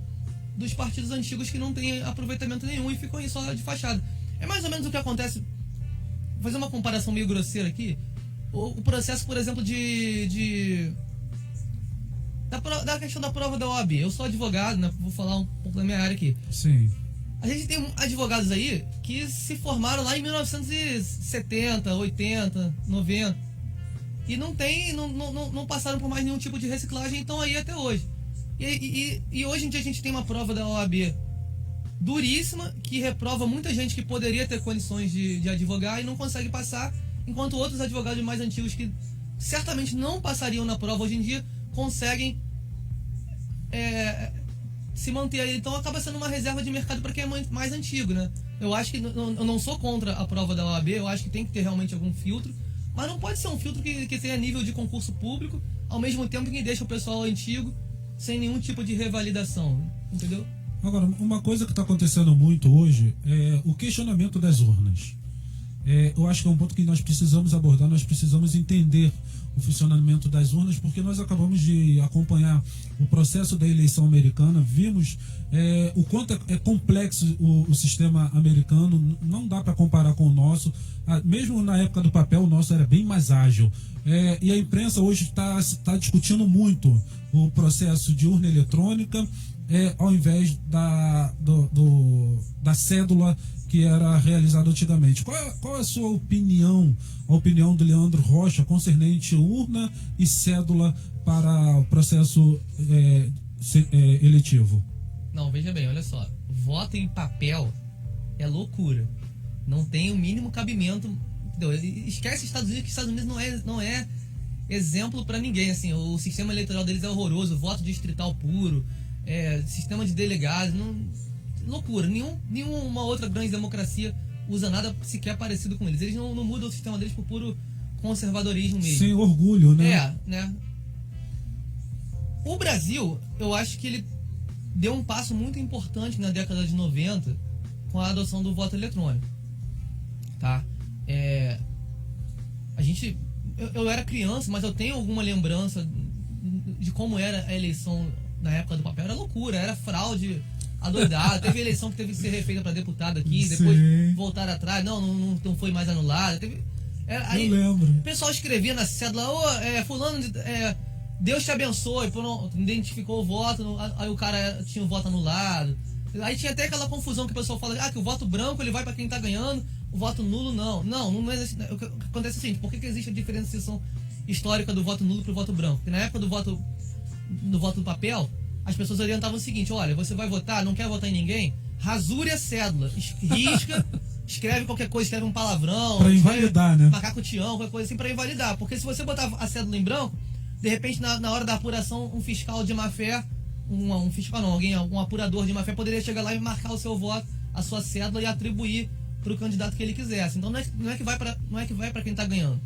dos partidos antigos que não têm aproveitamento nenhum e ficam aí só de fachada. É mais ou menos o que acontece. Vou fazer uma comparação meio grosseira aqui. O processo, por exemplo, da questão da prova da OAB. Eu sou advogado, né? Vou falar um pouco da minha área aqui. Sim. A gente tem advogados aí que se formaram lá em 1970, 80, 90 e não passaram por mais nenhum tipo de reciclagem, então aí até hoje. E hoje em dia a gente tem uma prova da OAB duríssima, que reprova muita gente que poderia ter condições de advogar e não consegue passar, enquanto outros advogados mais antigos que certamente não passariam na prova hoje em dia conseguem se manter aí. Então acaba sendo uma reserva de mercado para quem é mais antigo, né? Eu acho que eu não sou contra a prova da OAB, eu acho que tem que ter realmente algum filtro, mas não pode ser um filtro que tenha nível de concurso público, ao mesmo tempo que deixa o pessoal antigo sem nenhum tipo de revalidação, entendeu? Agora, uma coisa que está acontecendo muito hoje é o questionamento das urnas. Eu acho que é um ponto que nós precisamos abordar, nós precisamos entender o funcionamento das urnas, porque nós acabamos de acompanhar o processo da eleição americana, vimos o quanto é complexo o sistema americano, não dá para comparar com o nosso. Mesmo na época do papel, o nosso era bem mais ágil. E a imprensa hoje está discutindo muito o processo de urna eletrônica, ao invés da cédula que era realizada antigamente. Qual é a sua opinião, a opinião do Leandro Rocha concernente urna e cédula para o processo eletivo? Não, veja bem, olha só. Voto em papel é loucura. Não tem o mínimo cabimento. Entendeu? Esquece Estados Unidos, que Estados Unidos não é exemplo para ninguém. Assim, o sistema eleitoral deles é horroroso, voto distrital puro, sistema de delegados, loucura. Nenhuma outra grande democracia usa nada sequer parecido com eles. Eles não mudam o sistema deles por puro conservadorismo mesmo. Sem orgulho, né? Né? O Brasil, eu acho que ele deu um passo muito importante na década de 90 com a adoção do voto eletrônico. Tá? Eu era criança, mas eu tenho alguma lembrança de como era a eleição na época do papel. Era loucura, era fraude adoidada. Teve eleição que teve que ser refeita para deputado aqui, depois voltar atrás, não foi mais anulada. Aí, eu lembro. O pessoal escrevia na cédula, fulano, Deus te abençoe, identificou o voto, aí o cara tinha o voto anulado. Aí tinha até aquela confusão que o pessoal fala, que o voto branco ele vai para quem tá ganhando, o voto nulo não. Não é assim. O que acontece é o seguinte, por que existe a diferenciação histórica do voto nulo pro voto branco? Porque na época do voto do papel, as pessoas orientavam o seguinte: olha, você vai votar, não quer votar em ninguém? Rasure a cédula, risca, escreve qualquer coisa, escreve um palavrão. Pra invalidar, né? Macaco Tião, qualquer coisa assim pra invalidar. Porque se você botar a cédula em branco, de repente na hora da apuração, um fiscal de má fé, um fiscal não, um apurador de má fé poderia chegar lá e marcar o seu voto, a sua cédula e atribuir pro candidato que ele quisesse. Então não é que vai para quem tá ganhando.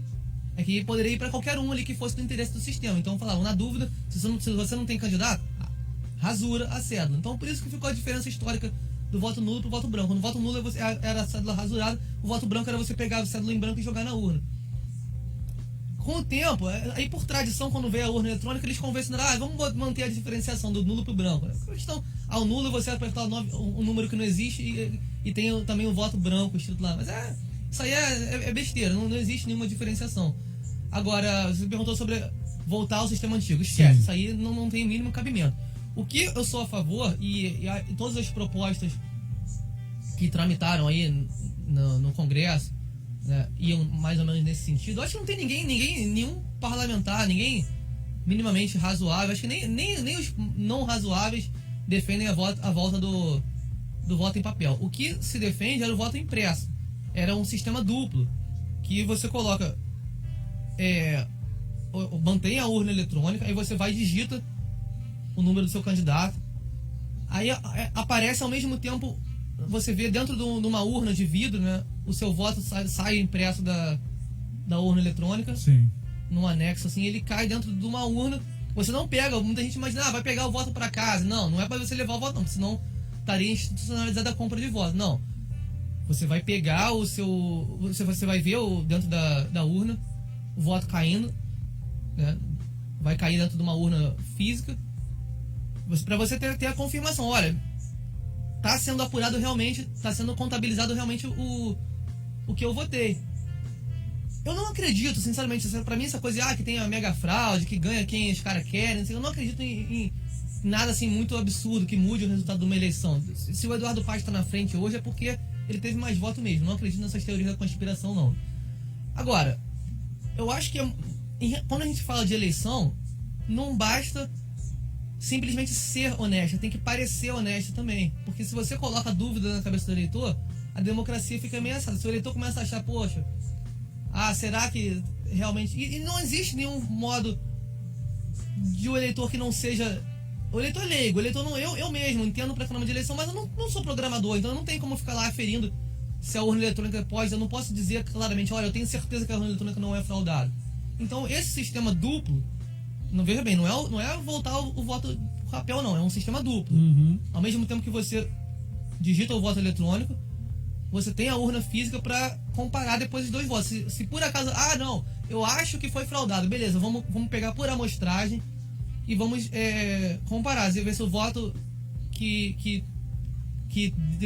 É que poderia ir para qualquer um ali que fosse do interesse do sistema. Então falavam, na dúvida, se você não tem candidato, rasura a cédula. Então por isso que ficou a diferença histórica do voto nulo pro voto branco. No voto nulo era a cédula rasurada, o voto branco era você pegar a cédula em branco e jogar na urna. Com o tempo, aí por tradição, quando veio a urna eletrônica, eles convencionaram, vamos manter a diferenciação do nulo pro branco. A questão, ao nulo você apertar um número que não existe e tem também o voto branco escrito lá. Mas isso aí é besteira, não existe nenhuma diferenciação. Agora, você perguntou sobre voltar ao sistema antigo. Esquece, isso aí não tem o mínimo cabimento. O que eu sou a favor, e todas as propostas que tramitaram aí no Congresso, né, iam mais ou menos nesse sentido. Eu acho que não tem nenhum parlamentar, ninguém minimamente razoável, acho que nem os não razoáveis defendem a volta do voto em papel. O que se defende era o voto impresso. Era um sistema duplo, que você coloca, mantém a urna eletrônica, aí você vai e digita o número do seu candidato, aí aparece ao mesmo tempo, você vê dentro de uma urna de vidro, né, o seu voto sai impresso da urna eletrônica. Sim. Num anexo assim, ele cai dentro de uma urna. Você não pega, muita gente imagina, vai pegar o voto para casa. Não é para você levar o voto, não, senão estaria institucionalizada a compra de voto. Não, você vai pegar o seu, você vai ver dentro da urna o voto caindo, né, vai cair dentro de uma urna física, para você ter a confirmação, olha, está sendo apurado realmente, está sendo contabilizado realmente o que eu votei. Eu não acredito, sinceramente, pra mim essa coisa que tem a mega fraude, que ganha quem os caras querem, eu não acredito em nada assim muito absurdo que mude o resultado de uma eleição. Se o Eduardo Paes está na frente hoje é porque ele teve mais votos mesmo, não acredito nessas teorias da conspiração não. Agora, eu acho que quando a gente fala de eleição, não basta simplesmente ser honesta, tem que parecer honesta também. Porque se você coloca dúvida na cabeça do eleitor, a democracia fica ameaçada. Se o eleitor começa a achar, poxa, será que realmente... E não existe nenhum modo de o eleitor que não seja... O eleitor é leigo, o eleitor não... Eu mesmo entendo para programa de eleição, mas eu não sou programador, então eu não tenho como ficar lá aferindo se a urna eletrônica pode... Eu não posso dizer claramente, olha, eu tenho certeza que a urna eletrônica não é fraudada. Então esse sistema duplo, não veja bem, não é voltar o voto papel não, é um sistema duplo. Uhum. Ao mesmo tempo que você digita o voto eletrônico, você tem a urna física para comparar depois os dois votos. Se por acaso, não, eu acho que foi fraudado, beleza, vamos pegar por amostragem e vamos comparar, ver se o voto que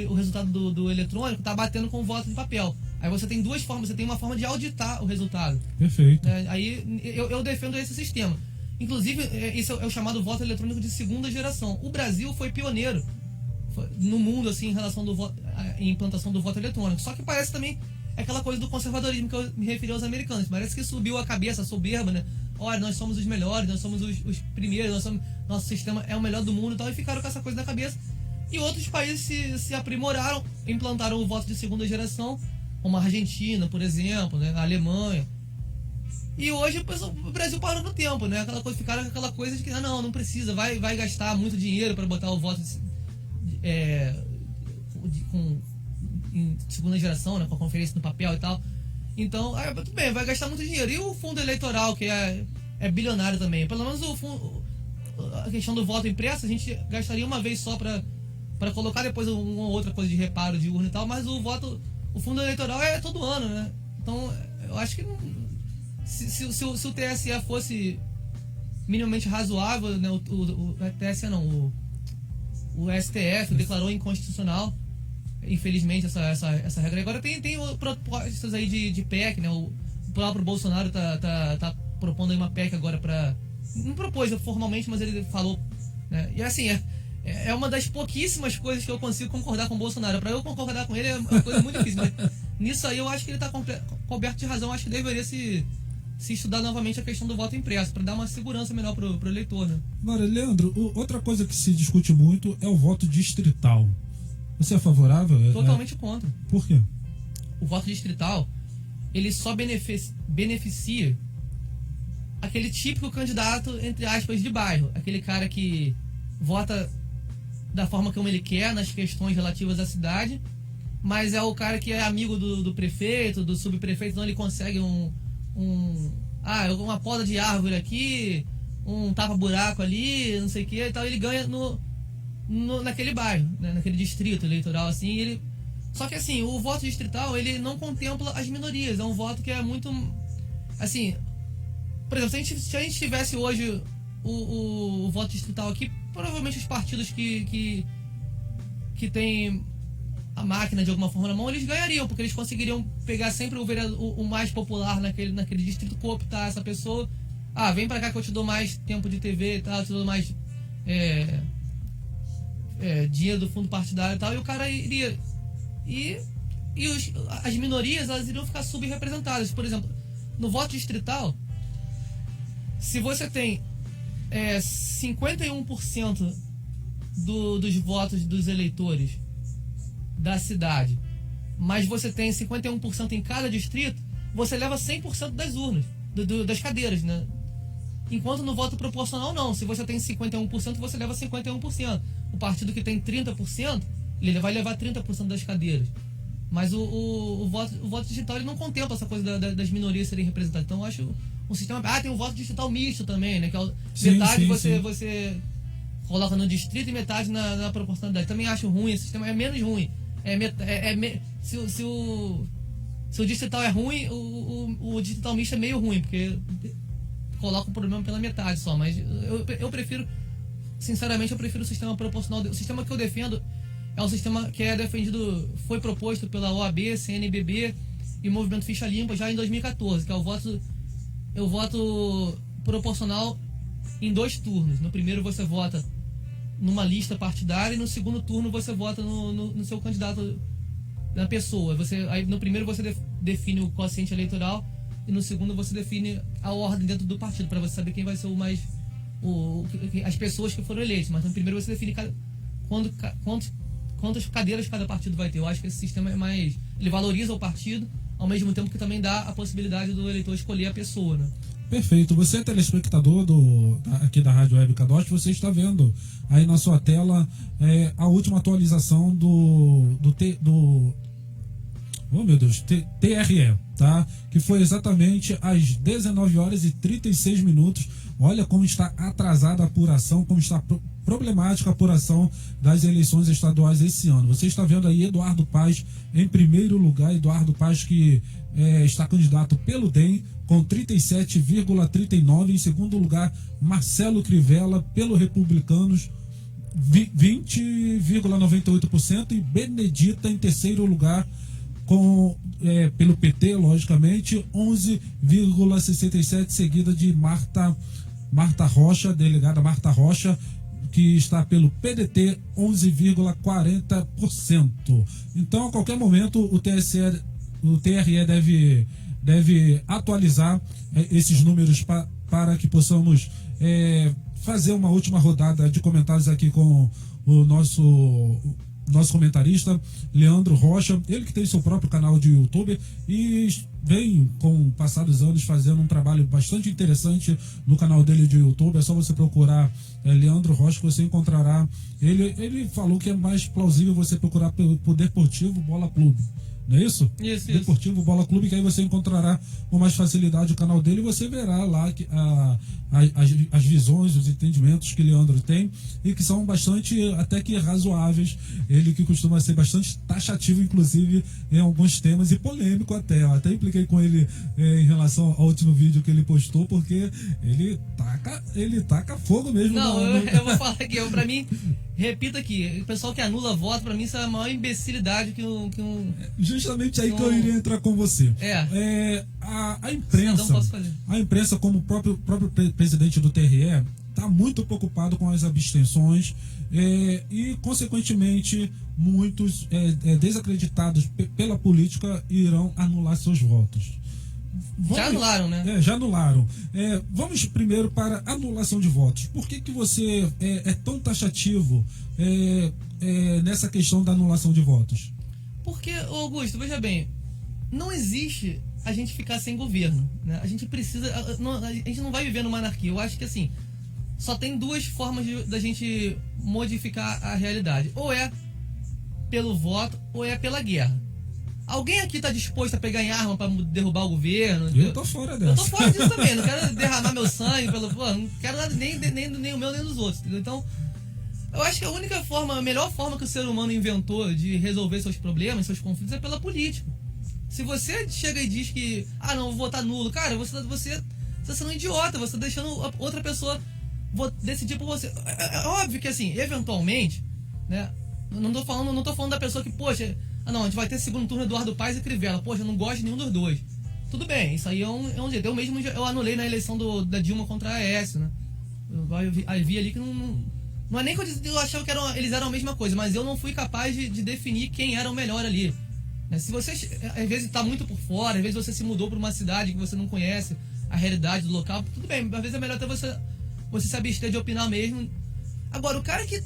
o resultado do eletrônico está batendo com o voto de papel. Aí você tem duas formas, você tem uma forma de auditar o resultado. Perfeito. Aí eu defendo esse sistema. Inclusive, isso é o chamado voto eletrônico de segunda geração. O Brasil foi pioneiro no mundo assim, em relação à implantação do voto eletrônico. Só que parece também aquela coisa do conservadorismo que eu me referi aos americanos. Parece que subiu a cabeça, a soberba, né? Olha, nós somos os melhores, nós somos os primeiros, nosso sistema é o melhor do mundo e tal. E ficaram com essa coisa na cabeça. E outros países se aprimoraram, implantaram o voto de segunda geração, como a Argentina, por exemplo, né? A Alemanha. E hoje o Brasil parou no tempo, né? Ficaram com aquela coisa de que não precisa, vai gastar muito dinheiro para botar o voto em segunda geração, né? Com a conferência no papel e tal. Então, tudo bem, vai gastar muito dinheiro. E o fundo eleitoral, que é bilionário também. Pelo menos a questão do voto impresso, a gente gastaria uma vez só para colocar depois uma outra coisa de reparo de urna e tal, mas o fundo eleitoral é todo ano, né? Então, eu acho que se o TSE fosse minimamente razoável, né? O TSE não, o STF declarou inconstitucional, infelizmente, essa regra. Agora tem propostas aí de PEC, né? O próprio Bolsonaro tá propondo aí uma PEC agora não propôs formalmente, mas ele falou, né? E assim, é uma das pouquíssimas coisas que eu consigo concordar com o Bolsonaro. Para eu concordar com ele é uma coisa muito difícil, mas nisso aí eu acho que ele está coberto de razão. Acho que deveria se estudar novamente a questão do voto impresso, para dar uma segurança melhor pro eleitor, né? Agora, Leandro, outra coisa que se discute muito é o voto distrital. Você é favorável? Totalmente contra. Por quê? O voto distrital, ele só beneficia aquele típico candidato, entre aspas, de bairro. Aquele cara que vota da forma como ele quer nas questões relativas à cidade, mas é o cara que é amigo do prefeito, do subprefeito, então ele consegue uma poda de árvore aqui, um tapa-buraco ali, não sei o que, e tal, ele ganha naquele bairro, né, naquele distrito eleitoral, assim. Só que assim, o voto distrital, ele não contempla as minorias, é um voto que é muito, assim, por exemplo, se a gente tivesse hoje o voto distrital aqui, provavelmente os partidos que têm a máquina de alguma forma na mão, eles ganhariam, porque eles conseguiriam pegar sempre o mais popular naquele distrito, cooptar essa pessoa. Vem pra cá que eu te dou mais tempo de TV e tal, eu te dou mais dinheiro do fundo partidário e tal, e o cara iria. E as minorias, elas iriam ficar subrepresentadas. Por exemplo, no voto distrital, se você tem 51% dos votos dos eleitores da cidade, mas você tem 51% em cada distrito, você leva 100% das urnas, das cadeiras, né? Enquanto no voto proporcional não, se você tem 51%, você leva 51%. O partido que tem 30%, ele vai levar 30% das cadeiras. Mas o voto digital, ele não contempla essa coisa das minorias serem representadas. Então eu acho um sistema... tem um voto digital misto também, né? Que metade você coloca no distrito e metade na proporcionalidade. Também acho ruim, esse sistema é menos ruim. Se o digital é ruim, o digital misto é meio ruim, porque coloca o problema pela metade só. Mas eu prefiro, sinceramente, o sistema proporcional. O sistema que eu defendo é um sistema que foi proposto pela OAB, CNBB e Movimento Ficha Limpa já em 2014, que é o voto proporcional em 2 turnos. No primeiro você vota numa lista partidária e no segundo turno você vota no seu candidato, na pessoa. Aí no primeiro você define o quociente eleitoral e no segundo você define a ordem dentro do partido, para você saber quem vai ser as pessoas que foram eleitas. Mas no primeiro você define quantas cadeiras cada partido vai ter. Eu acho que esse sistema é mais... Ele valoriza o partido, ao mesmo tempo que também dá a possibilidade do eleitor escolher a pessoa, né? Perfeito. Você é telespectador aqui da Rádio Web Cadoche, você está vendo aí na sua tela a última atualização do oh meu Deus, TRE, tá? Que foi exatamente às 19 horas e 36 minutos. Olha como está atrasada a apuração, como está problemática a apuração das eleições estaduais esse ano. Você está vendo aí Eduardo Paes em primeiro lugar, Eduardo Paes que está candidato pelo DEM com 37,39%. Em segundo lugar, Marcelo Crivella pelo Republicanos, 20,98%, e Benedita em terceiro lugar pelo PT, logicamente, 11,67%, seguida de Marta Rocha, delegada Marta Rocha, que está pelo PDT, 11,40%. Então, a qualquer momento, o TRE deve atualizar esses números para que possamos fazer uma última rodada de comentários aqui com o nosso comentarista, Leandro Rocha, ele que tem seu próprio canal de YouTube e vem, com o passar dos anos, fazendo um trabalho bastante interessante no canal dele de YouTube. É só você procurar Leandro Rocha que você encontrará. Ele falou que é mais plausível você procurar pelo Deportivo Bola Clube. Não é isso? Isso. Deportivo Bola Clube, que aí você encontrará com mais facilidade o canal dele e você verá lá que as visões, os entendimentos que Leandro tem e que são bastante, até que razoáveis. Ele que costuma ser bastante taxativo, inclusive, em alguns temas e polêmico até. Eu até impliquei com ele em relação ao último vídeo que ele postou, porque ele taca fogo mesmo. Não, eu vou falar aqui, pra mim, repito aqui, o pessoal que anula voto, pra mim isso é a maior imbecilidade que um justamente aí que eu iria entrar com você. A imprensa, como o próprio presidente do TRE, está muito preocupado com as abstenções e, consequentemente, muitos desacreditados pela política irão anular seus votos. Já anularam, né? Já anularam. Vamos primeiro para a anulação de votos. Por que você é tão taxativo nessa questão da anulação de votos? Porque, Augusto, veja bem, não existe a gente ficar sem governo, né? A gente precisa, a gente não vai viver numa anarquia. Eu acho que assim, só tem duas formas da gente modificar a realidade. Ou é pelo voto, ou é pela guerra. Alguém aqui tá disposto a pegar em arma para derrubar o governo? Eu tô fora dessa. Eu tô fora disso também. Não quero derramar meu sangue não quero nada nem o meu nem dos outros. Entendeu? Então, eu acho que a melhor forma que o ser humano inventou de resolver seus problemas, seus conflitos, é pela política. Se você chega e diz que, não, vou votar nulo, cara, você tá sendo um idiota, você tá deixando outra pessoa decidir por você. É óbvio que, assim, eventualmente, né, não tô falando da pessoa que, poxa, a gente vai ter segundo turno Eduardo Paes e Crivella, poxa, eu não gosto de nenhum dos dois. Tudo bem, isso aí é um jeito. Eu anulei na eleição da Dilma contra a Aécio, né? Eu vi ali que não é nem que eu achava que eles eram a mesma coisa, mas eu não fui capaz de definir quem era o melhor ali. Se você, às vezes, está muito por fora, às vezes você se mudou para uma cidade que você não conhece a realidade do local, tudo bem, às vezes é melhor até você se abster de opinar mesmo. Agora, o cara que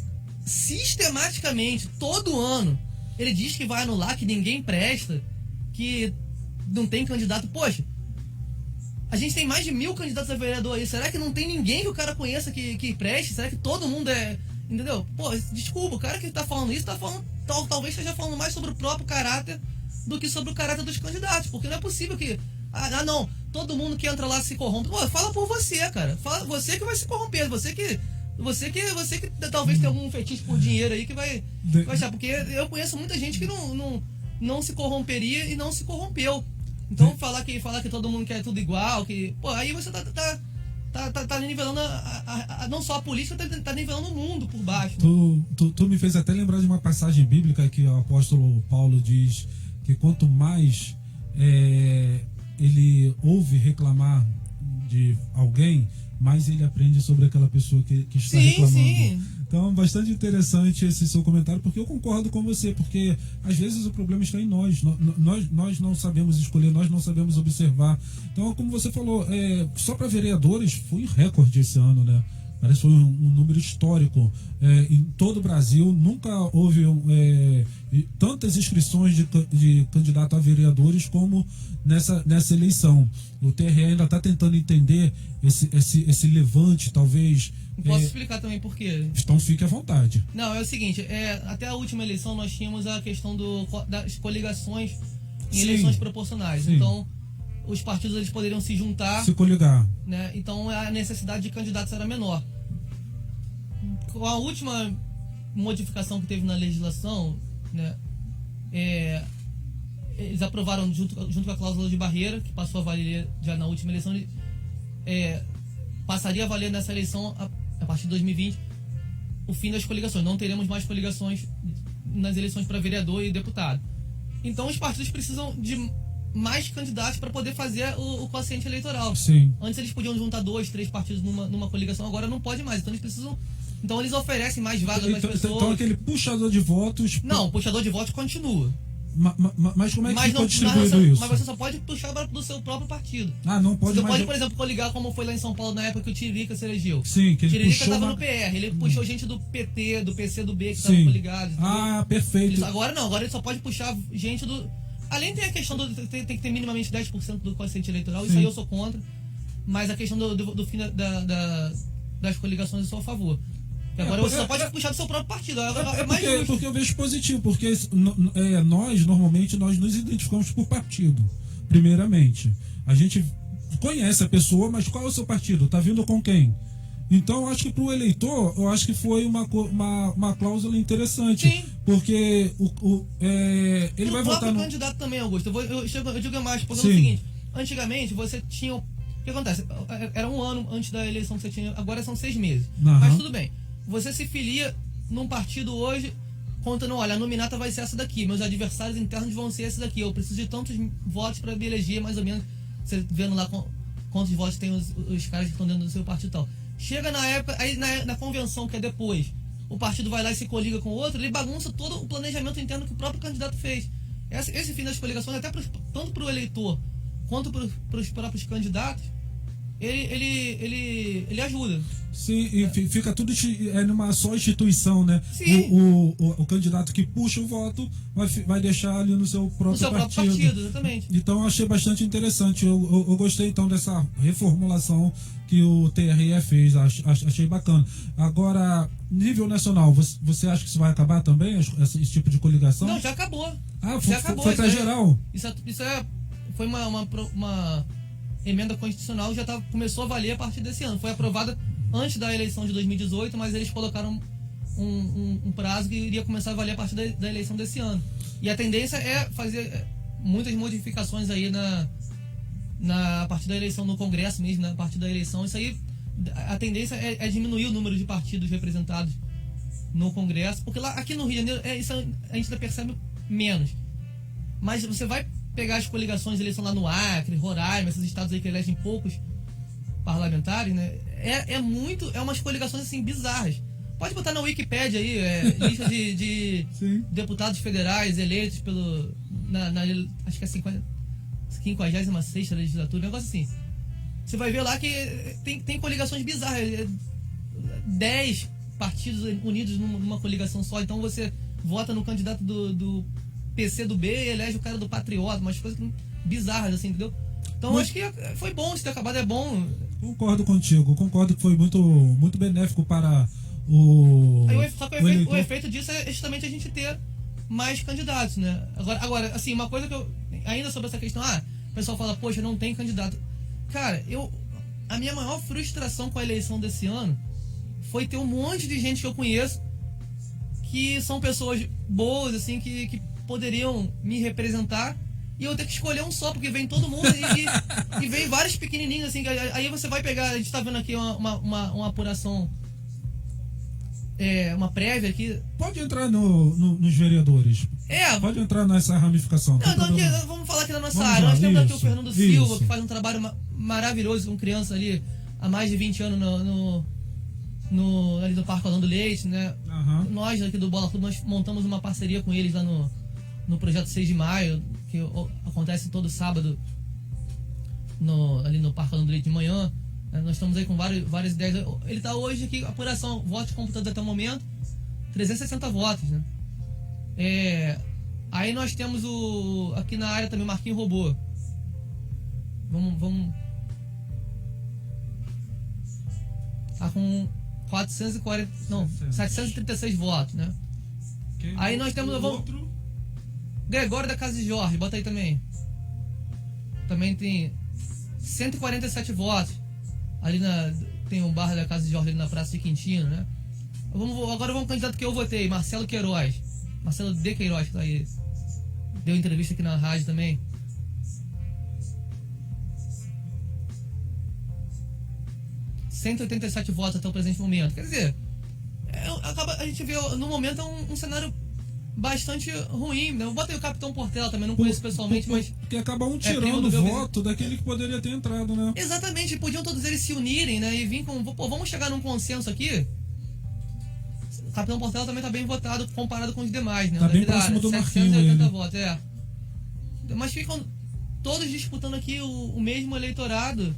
sistematicamente, todo ano, ele diz que vai anular, que ninguém presta, que não tem candidato. Poxa, a gente tem mais de 1.000 candidatos a vereador aí. Será que não tem ninguém que o cara conheça que preste? Será que todo mundo é... Entendeu? Pô, desculpa, o cara que tá falando isso tá falando... Talvez esteja falando mais sobre o próprio caráter do que sobre o caráter dos candidatos. Porque não é possível que... não, todo mundo que entra lá se corrompe. Pô, fala por você, cara. Você que vai se corromper. Você que talvez tenha algum fetiche por dinheiro aí que vai achar. Porque eu conheço muita gente que não se corromperia e não se corrompeu. Então falar que todo mundo quer tudo igual, que... Pô, aí você tá nivelando não só a política, tá nivelando o mundo por baixo. Tu me fez até lembrar de uma passagem bíblica que o apóstolo Paulo diz que quanto mais ele ouve reclamar de alguém, mais ele aprende sobre aquela pessoa que está reclamando. Sim. Então, bastante interessante esse seu comentário, porque eu concordo com você, porque às vezes o problema está em nós. Nós não sabemos escolher, nós não sabemos observar. Então, como você falou, só para vereadores foi um recorde esse ano, né? Parece que foi um número histórico. Em todo o Brasil, nunca houve tantas inscrições de candidato a vereadores como nessa eleição. O TRE ainda está tentando entender esse levante, talvez. Posso explicar também por quê? Então fique à vontade. Não, é o seguinte, até a última eleição nós tínhamos a questão das coligações em Sim. eleições proporcionais. Sim. Então, os partidos eles poderiam se juntar, Se coligar. né? Então a necessidade de candidatos era menor. Com a última modificação que teve na legislação, né, eles aprovaram junto com a cláusula de barreira, que passou a valer já na última eleição, passaria a valer nessa eleição a partir de 2020 o fim das coligações. Não teremos mais coligações nas eleições para vereador e deputado. Então os partidos precisam de mais candidatos para poder fazer o quociente eleitoral. Sim. Antes eles podiam juntar 2, 3 partidos numa coligação, agora não pode mais. Então eles precisam. Então eles oferecem mais vagas para as pessoas. Então aquele puxador de votos. Não, o puxador de votos continua. Mas como é que Mas ficou não, distribuído isso? mas você só pode puxar do seu próprio partido. Ah, não pode Você mais. pode, por exemplo, coligar como foi lá em São Paulo na época que o Tiririca se elegeu. Sim, que O ele Tiririca puxou estava uma... no PR, ele puxou gente do PT, do PCdoB que estavam Sim. coligados. entendeu? Ah, perfeito. Agora não, agora ele só pode puxar gente do... Além tem a questão tem que ter minimamente 10% do quociente eleitoral, isso Sim. aí eu sou contra. Mas a questão do fim das coligações eu sou a favor. Porque agora você só pode puxar do seu próprio partido. É mais justo. Porque eu vejo positivo, porque nós, normalmente, nós nos identificamos por partido, primeiramente. A gente conhece a pessoa, mas qual é o seu partido? Tá vindo com quem? Então, eu acho que para o eleitor, eu acho que foi uma cláusula interessante. Sim. Porque ele vai O votar próprio no... candidato também, Augusto. Eu digo mais, porque é Sim. o seguinte, antigamente você tinha... O que acontece? Era um ano antes da eleição que você tinha, agora são 6 meses. Aham. Mas tudo bem. Você se filia num partido hoje, contando, olha, a nominata vai ser essa daqui, meus adversários internos vão ser esses daqui, eu preciso de tantos votos para me eleger, mais ou menos, você vendo lá quantos votos tem os caras que estão dentro do seu partido e tal. Chega na época, aí na convenção, que é depois, o partido vai lá e se coliga com o outro, ele bagunça todo o planejamento interno que o próprio candidato fez. Esse fim das coligações, até tanto para o eleitor quanto para os próprios candidatos, ele ajuda. Sim, e fica tudo numa só instituição, né? Sim. O candidato que puxa o voto vai deixar ali no seu próprio partido. Exatamente. Então eu achei bastante interessante. Eu gostei então dessa reformulação que o TRE fez. Achei bacana. Agora, nível nacional, você acha que isso vai acabar também, esse tipo de coligação? Não, já acabou. Ah, já acabou. foi pra geral? Foi uma emenda constitucional, começou a valer a partir desse ano. Foi aprovada antes da eleição de 2018, mas eles colocaram um prazo que iria começar a valer a partir da eleição desse ano. E a tendência é fazer muitas modificações aí a partir da eleição no Congresso mesmo, a partir da eleição. Isso aí, a tendência é diminuir o número de partidos representados no Congresso, porque lá aqui no Rio de Janeiro isso a gente ainda percebe menos. Mas você vai pegar as coligações de eleição lá no Acre, Roraima, esses estados aí que elegem poucos parlamentares, né? É umas coligações assim bizarras. Pode botar na Wikipédia aí, lista de deputados federais eleitos acho que é 56ª legislatura, um negócio assim. Você vai ver lá que tem coligações bizarras, 10 partidos unidos numa coligação só, então você vota no candidato do PCdoB e elege o cara do Patriota, umas coisas bizarras assim, entendeu? Então acho que foi bom se ter acabado, é bom. Concordo contigo, concordo que foi muito, muito benéfico para o... Só que o efeito disso é justamente a gente ter mais candidatos, né? Agora assim, uma coisa que eu... Ainda sobre essa questão, o pessoal fala, poxa, não tem candidato. Cara, a minha maior frustração com a eleição desse ano foi ter um monte de gente que eu conheço que são pessoas boas, assim, que poderiam me representar, e eu ter que escolher um só, porque vem todo mundo e vem vários pequenininhos, assim, aí você vai pegar, a gente tá vendo aqui uma apuração, uma prévia aqui. Pode entrar nos vereadores. Pode entrar nessa ramificação. Não, vamos falar aqui da nossa área. Nós temos aqui o Fernando Silva, que faz um trabalho maravilhoso com crianças ali há mais de 20 anos ali no Parque Orlando Leite, né? Uhum. Nós aqui do Bola Clube, nós montamos uma parceria com eles lá no projeto 6 de maio, que acontece todo sábado ali no Parque Orlando Leite de manhã. Nós estamos aí com várias ideias. Ele está hoje aqui, apuração, votos computados até o momento, 360 votos, né? Aí nós temos aqui na área também o Marquinho Robô. Vamos. Tá com 736 votos, né? Aí nós temos. Gregório da Casa de Jorge, bota aí também. Também tem 147 votos. Ali tem um bairro da Casa de Jorge ali na Praça de Quintino, né? Agora vamos ao candidato que eu votei, Marcelo Queiroz. Marcelo de Queiroz, que tá aí. Deu entrevista aqui na rádio também. ...187 votos até o presente momento. Quer dizer, a gente vê no momento um cenário bastante ruim, né? Eu botei o Capitão Portela também, não conheço pessoalmente, mas... Porque acaba tirando o voto daquele que poderia ter entrado, né? Exatamente, podiam todos eles se unirem, né? E vir com... Pô, vamos chegar num consenso aqui. O Capitão Portela também tá bem votado comparado com os demais, né? Tá bem próximo do Marquinhos, 780 votos, Mas ficam todos disputando aqui o mesmo eleitorado,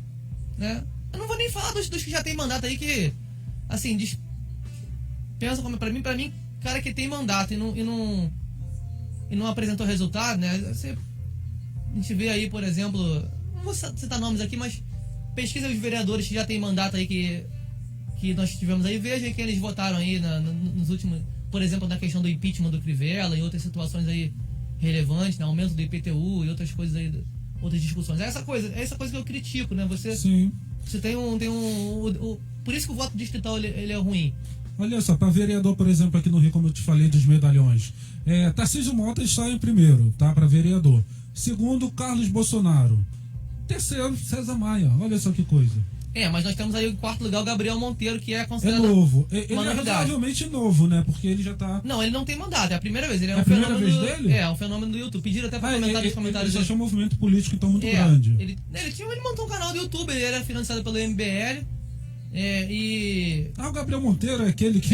né? Eu não vou nem falar dos que já tem mandato aí, que, assim, pensa como, pra mim, cara que tem mandato e não apresentou resultado, né? A gente vê aí, por exemplo, não vou citar nomes aqui, mas pesquisa os vereadores que já tem mandato aí que nós tivemos aí, veja quem eles votaram aí nos últimos, por exemplo, na questão do impeachment do Crivella e outras situações aí relevantes, né? Aumento do IPTU e outras coisas aí, outras discussões. É essa coisa que eu critico, né? Sim. Você tem por isso que o voto distrital ele é ruim. Olha só, para vereador, por exemplo, aqui no Rio, como eu te falei dos medalhões, Tarcísio Mota está em primeiro, tá? Para vereador. Segundo, Carlos Bolsonaro. Terceiro, César Maia. Olha só que coisa. Mas nós temos aí em quarto lugar o Gabriel Monteiro, que é considerado... É novo. Ele é razoavelmente novo, né? Porque ele já tá... Não, ele não tem mandato, é a primeira vez. Ele é a primeira vez dele? É um fenômeno do YouTube. Pediram até pra comentar nos comentários. Ele já tinha um movimento político, então, muito grande. Ele montou um canal do YouTube, ele era financiado pelo MBL. O Gabriel Monteiro é aquele que...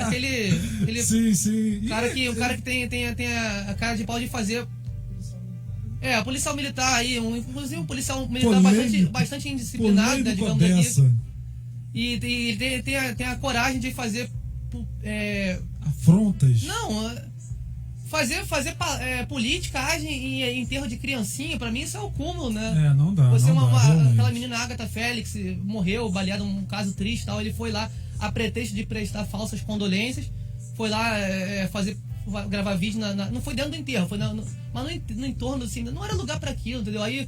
aquele... Sim. O cara que tem a cara de pau de fazer... policial militar aí, inclusive um policial militar bastante indisciplinado, né, digamos aqui. E tem a coragem de fazer... afrontas? Não, fazer politicagem em enterro de criancinha, pra mim isso é o cúmulo, né? Não dá. Aquela menina Agatha Félix morreu, baleada, um caso triste e tal, ele foi lá a pretexto de prestar falsas condolências, foi lá gravar vídeo não foi dentro do enterro, foi mas no entorno, assim, não era lugar pra aquilo, entendeu? Aí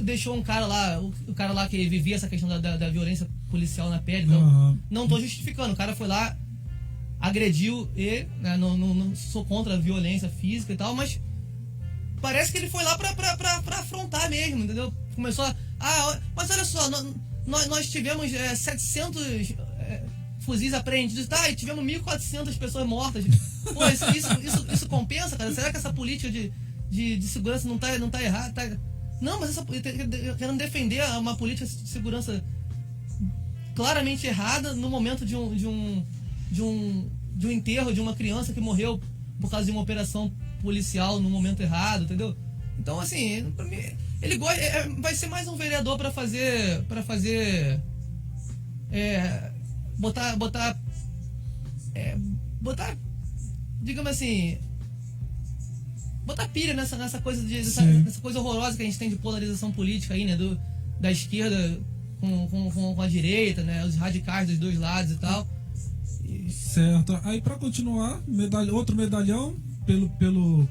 deixou um cara lá, o cara lá que vivia essa questão da violência policial na pele, então, não tô justificando, o cara foi lá, agrediu ele, né? Não sou contra a violência física e tal, mas parece que ele foi lá pra afrontar mesmo, entendeu? Começou mas olha só, nós tivemos 700 fuzis apreendidos, e tivemos 1.400 pessoas mortas. Pô, isso compensa, cara? Será que essa política de segurança não tá errada? Não, mas querendo defender uma política de segurança claramente errada no momento de um enterro de uma criança que morreu por causa de uma operação policial no momento errado, entendeu? Então, assim, pra mim, ele vai ser mais um vereador para fazer botar, digamos assim, botar pilha nessa coisa nessa coisa horrorosa que a gente tem de polarização política aí, né, da esquerda com a direita, né, os radicais dos dois lados e tal. Certo. Aí, para continuar, outro medalhão pelo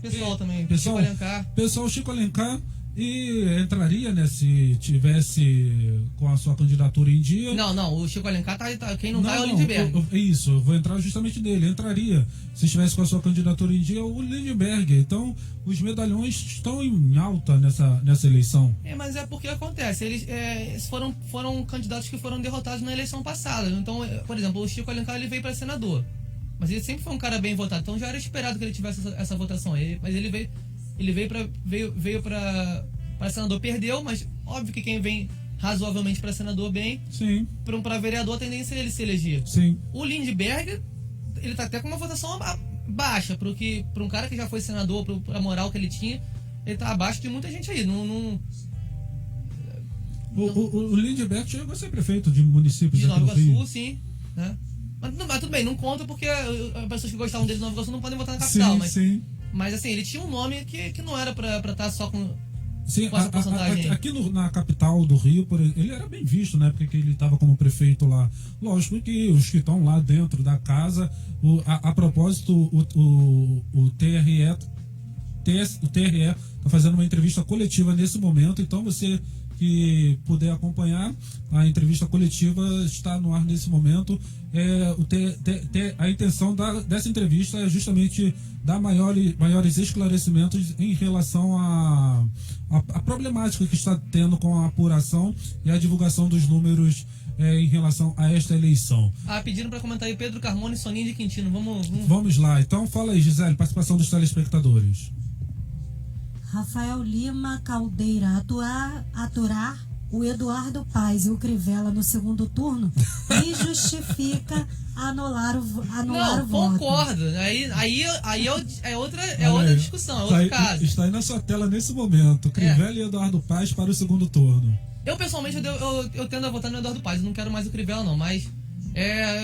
pessoal também, pessoal Chico Alencar. E entraria, né, se tivesse com a sua candidatura em dia. Não, o Chico Alencar quem não tá é o Lindbergh. Isso, eu vou entrar justamente nele. Entraria, se estivesse com a sua candidatura em dia, o Lindbergh. Então, os medalhões estão em alta nessa eleição. Mas é porque acontece, eles foram candidatos que foram derrotados na eleição passada. Então, por exemplo, o Chico Alencar ele veio para senador, mas ele sempre foi um cara bem votado, então já era esperado que ele tivesse essa votação aí, mas ele veio para senador, perdeu, mas óbvio que quem vem razoavelmente para senador bem, sim, para vereador a tendência é ele se eleger. Sim. O Lindbergh, ele tá até com uma votação baixa para um cara que já foi senador, para a moral que ele tinha, ele tá abaixo de muita gente aí. O Lindbergh chegou a ser prefeito de municípios de Nova Iguaçu, Iguaçu, sim, né? Mas tudo bem, não conta porque as pessoas que gostavam dele de Nova Iguaçu não podem votar na capital, sim. Mas assim, ele tinha um nome que não era pra estar só com Sim, com essa porcentagem aí? aqui na capital do Rio, ele era bem visto, né? Porque ele estava como prefeito lá. Lógico que os que estão lá dentro da casa, a propósito, o TRE está fazendo uma entrevista coletiva nesse momento, então você que puder acompanhar, a entrevista coletiva está no ar nesse momento. A intenção dessa entrevista é justamente dar maiores esclarecimentos em relação à problemática que está tendo com a apuração e a divulgação dos números em relação a esta eleição. Pedindo para comentar aí Pedro Carmona e Soninha de Quintino. Vamos lá. Então fala aí, Gisele, participação dos telespectadores. Rafael Lima Caldeira, aturar o Eduardo Paes e o Crivella no segundo turno e justifica anular o voto. Concordo. Aí é outra discussão, é outro caso. Está aí na sua tela nesse momento. Crivella e Eduardo Paes para o segundo turno. Eu, pessoalmente, eu tendo a votar no Eduardo Paes. Eu não quero mais o Crivella, não. Mas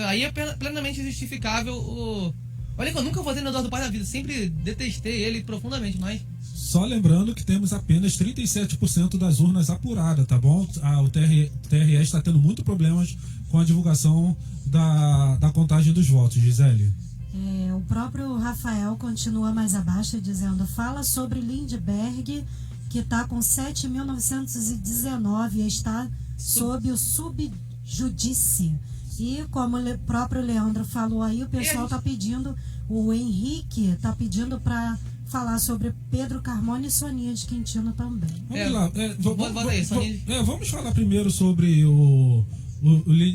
aí é plenamente justificável Olha que eu nunca votei no Eduardo Paes na vida. Sempre detestei ele profundamente, mas... Só lembrando que temos apenas 37% das urnas apuradas, tá bom? O TRE está tendo muitos problemas com a divulgação da contagem dos votos, Gisele. O próprio Rafael continua mais abaixo, dizendo: fala sobre Lindbergh, que está com 7.919 e está sob o subjudície. E como o próprio Leandro falou aí, o pessoal está pedindo, o Henrique está pedindo para falar sobre Pedro Carmona e Soninha de Quintino também. Vamos lá. Vamos falar primeiro sobre o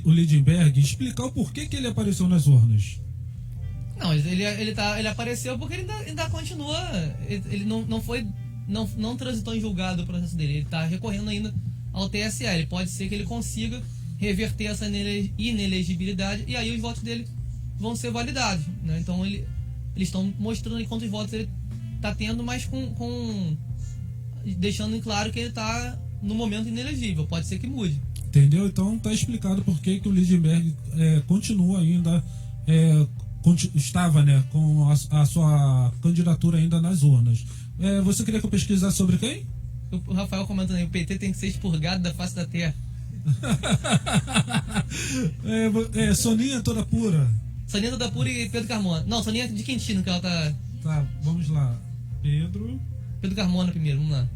Lindbergh, explicar o porquê que ele apareceu nas urnas. Não, ele apareceu porque ele ainda continua. Ele não transitou em julgado o processo dele. Ele está recorrendo ainda ao TSE. Ele pode ser que ele consiga reverter essa inelegibilidade e aí os votos dele vão ser validados, né? Então eles estão mostrando aí quantos votos ele está tendo, mas deixando em claro que ele está no momento inelegível. Pode ser que mude. Entendeu? Então está explicado por que o Lindbergh continua ainda estava, né, com a sua candidatura ainda nas urnas. Você queria que eu pesquisasse sobre quem? O Rafael comentando aí, o PT tem que ser expurgado da face da terra. Soninha toda pura. Soninha toda pura e Pedro Carmona. Não, Soninha de Quintino que ela tá. Tá, vamos lá. Pedro Carmona primeiro, vamos lá.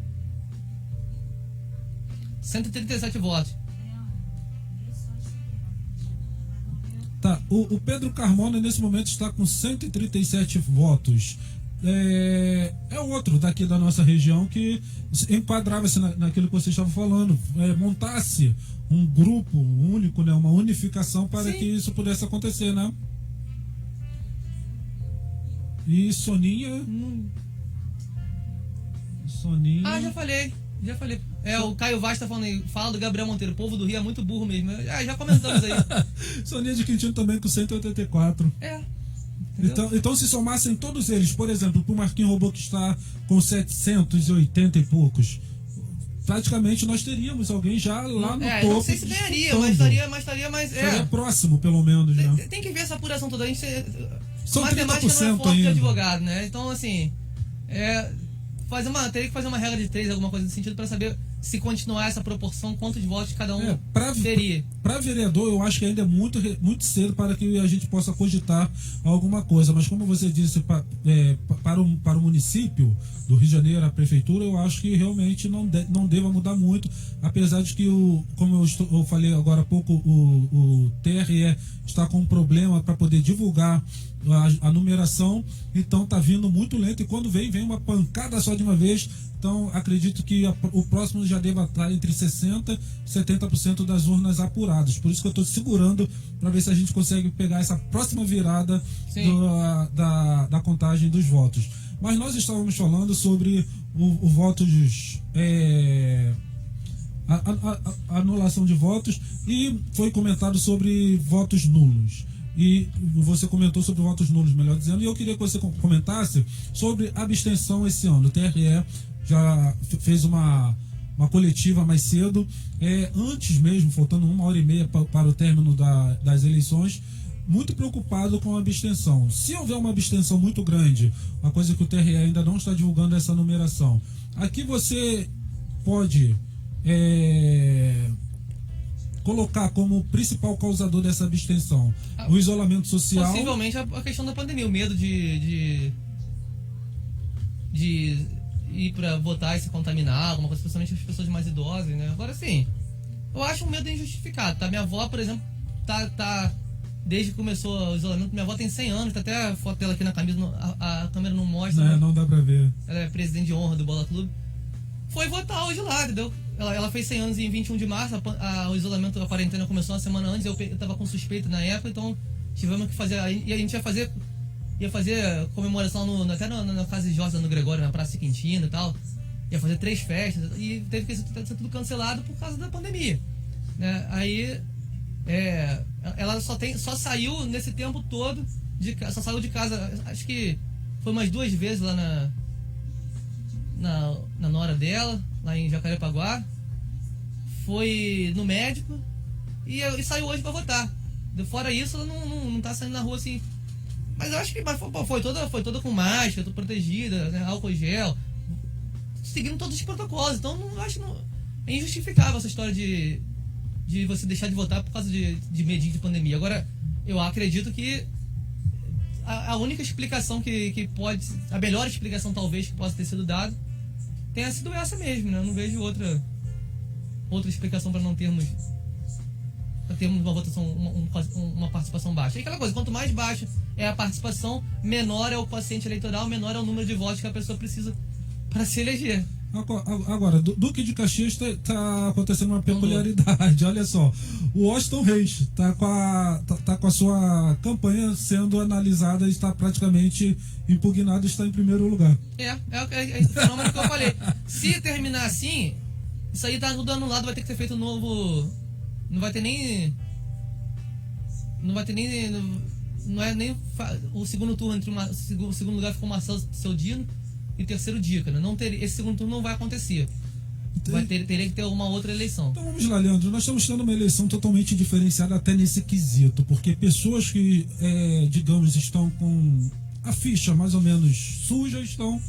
137 votos. Tá, o Pedro Carmona nesse momento está com 137 votos. É outro daqui da nossa região que enquadrava-se naquilo que você estava falando, montasse um grupo único, né, uma unificação para que isso pudesse acontecer, né? E Soninha. Já falei. O Caio Vaz tá falando aí, fala do Gabriel Monteiro, o povo do Rio é muito burro mesmo. Já comentamos aí. Soninha de Quintino também com 184. Então, se somassem todos eles, por exemplo, para o Marquinhos Robô que está com 780 e poucos, praticamente nós teríamos alguém já lá no topo. Não sei se ganharia, mas estaria mais. Estaria próximo, pelo menos, né? Tem que ver essa apuração toda. A gente são matemática 30% não é forte ainda. de advogado, né? Então, assim, teria que fazer uma regra de 3, alguma coisa nesse sentido, para saber se continuar essa proporção, quantos votos cada um teria. Para vereador, eu acho que ainda é muito cedo para que a gente possa cogitar alguma coisa. Mas como você disse, para o município do Rio de Janeiro, a prefeitura, eu acho que realmente não deva mudar muito. Apesar de que, como eu falei agora há pouco, o TRE está com um problema para poder divulgar a numeração, então está vindo muito lento, e quando vem uma pancada só de uma vez. Então acredito que o próximo já deva estar entre 60% e 70% das urnas apuradas. Por isso que eu estou segurando para ver se a gente consegue pegar essa próxima virada da contagem dos votos. Mas nós estávamos falando sobre o voto a anulação de votos, e foi comentado sobre votos nulos. E você comentou sobre votos nulos, melhor dizendo, e eu queria que você comentasse sobre abstenção esse ano. O TRE já fez uma coletiva mais cedo, antes mesmo, faltando 1h30 para o término das eleições, muito preocupado com a abstenção. Se houver uma abstenção muito grande, uma coisa que o TRE ainda não está divulgando essa numeração, aqui você pode colocar como principal causador dessa abstenção? O isolamento social? Possivelmente a questão da pandemia, o medo de ir para votar e se contaminar, alguma coisa, especialmente as pessoas mais idosas, né? Agora, sim, eu acho um medo injustificado, tá? Minha avó, por exemplo, tá desde que começou o isolamento, minha avó tem 100 anos, tá até a foto dela aqui na camisa, a câmera não mostra. Não dá pra ver. Ela é presidente de honra do Bola Clube. Foi votar hoje lá, entendeu? Ela fez 100 anos em 21 de março, o isolamento, a quarentena começou uma semana antes, eu tava com suspeita na época, então tivemos que fazer, e a gente ia fazer comemoração até na casa de Jorge no Gregório, na Praça Quintino e tal, ia fazer 3 festas, e teve que ser tudo cancelado por causa da pandemia, né? Aí, ela só saiu nesse tempo todo, só saiu de casa, acho que foi umas 2 vezes lá na nora dela, lá em Jacarepaguá, foi no médico e saiu hoje pra votar. Fora isso, ela não tá saindo na rua assim. Mas eu acho que foi toda com máscara, toda protegida, né, álcool gel, seguindo todos os protocolos. Então não acho é injustificável essa história de você deixar de votar por causa de medida de pandemia. Agora, eu acredito que a única explicação que pode, a melhor explicação talvez que possa ter sido dada, tenha sido essa mesmo, né? Eu não vejo outra explicação para não termos uma votação, uma participação baixa. E aquela coisa, quanto mais baixa é a participação, menor é o quociente eleitoral, menor é o número de votos que a pessoa precisa para se eleger. Agora, Duque de Caxias tá acontecendo uma peculiaridade. Olha só, o Washington Reis tá com a sua campanha sendo analisada e está praticamente impugnado, está em primeiro lugar. É o fenômeno que eu falei. Se terminar assim, isso aí tá tudo anulado, vai ter que ser feito um novo. Não vai ter nem. Não é nem o segundo turno entre o segundo lugar ficou o Marcelo Seudino e o terceiro Dica, né? Esse segundo turno não vai acontecer. Teria que ter uma outra eleição. Então vamos lá, Leandro. Nós estamos tendo uma eleição totalmente diferenciada até nesse quesito, porque pessoas que, digamos, estão com a ficha mais ou menos suja estão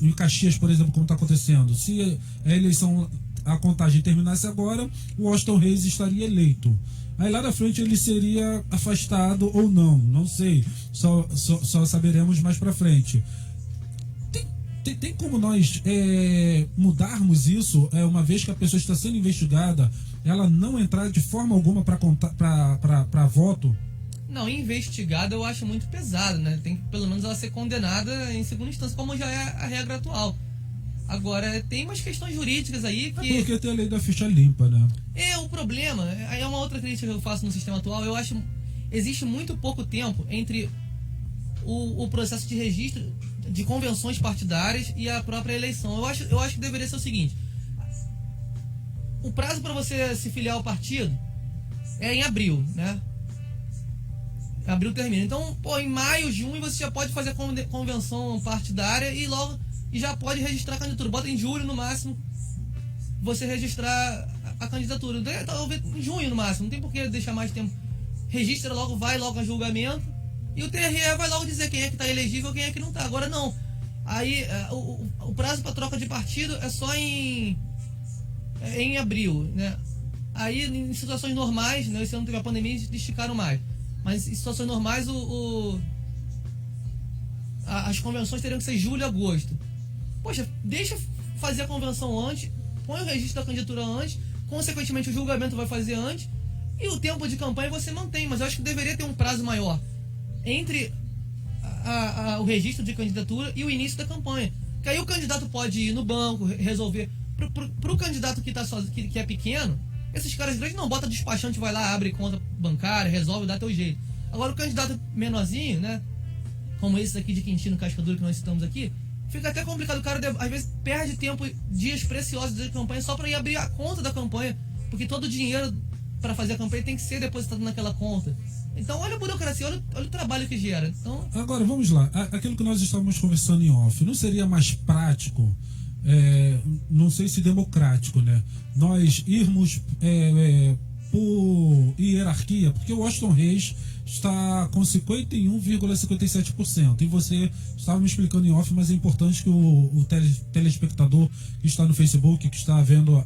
em Caxias, por exemplo, como está acontecendo. Se a eleição, a contagem terminasse agora, o Washington Reis estaria eleito. Aí lá na frente ele seria afastado ou não sei. Só saberemos mais pra frente. Tem como nós mudarmos isso, uma vez que a pessoa está sendo investigada, ela não entrar de forma alguma para voto? Não, investigada eu acho muito pesado, né? Tem que pelo menos ela ser condenada em segunda instância, como já é a regra atual. Agora, tem umas questões jurídicas aí que... porque tem a lei da ficha limpa, né? O problema, aí é uma outra crítica que eu faço no sistema atual, eu acho existe muito pouco tempo entre o processo de registro de convenções partidárias e a própria eleição. Eu acho que deveria ser o seguinte: o prazo para você se filiar ao partido é em abril, né? Abril termina. Então, em maio, junho, você já pode fazer a convenção partidária e já pode registrar a candidatura. Bota em julho, no máximo, você registrar a candidatura. Talvez em junho, no máximo. Não tem por que deixar mais tempo. Registra logo, vai logo a julgamento. E o TRE vai logo dizer quem é que está elegível e quem é que não está. Agora não. Aí, o prazo para troca de partido é só em abril, né? Aí, em situações normais, né? Esse ano teve a pandemia e esticaram mais. Mas em situações normais, as convenções teriam que ser julho e agosto. Poxa, deixa fazer a convenção antes, põe o registro da candidatura antes, consequentemente o julgamento vai fazer antes, e o tempo de campanha você mantém. Mas eu acho que deveria ter um prazo maior entre o registro de candidatura e o início da campanha. Que aí o candidato pode ir no banco, resolver. Pro candidato que tá sozinho, que é pequeno, esses caras grandes não, bota despachante, vai lá, abre conta bancária, resolve, dá teu jeito. Agora o candidato menorzinho, né, como esse aqui de Quintino, Cascadura, que nós citamos aqui, fica até complicado. O cara às vezes perde tempo, dias preciosos de campanha só para ir abrir a conta da campanha, porque todo o dinheiro para fazer a campanha tem que ser depositado naquela conta. Então olha a burocracia, olha o trabalho que gera. Então... Agora vamos lá, aquilo que nós estávamos conversando em off, não seria mais prático, não sei se democrático, né, nós irmos por hierarquia, porque o Washington Reis está com 51,57%. E você estava me explicando em off, mas é importante que o telespectador que está no Facebook, que está vendo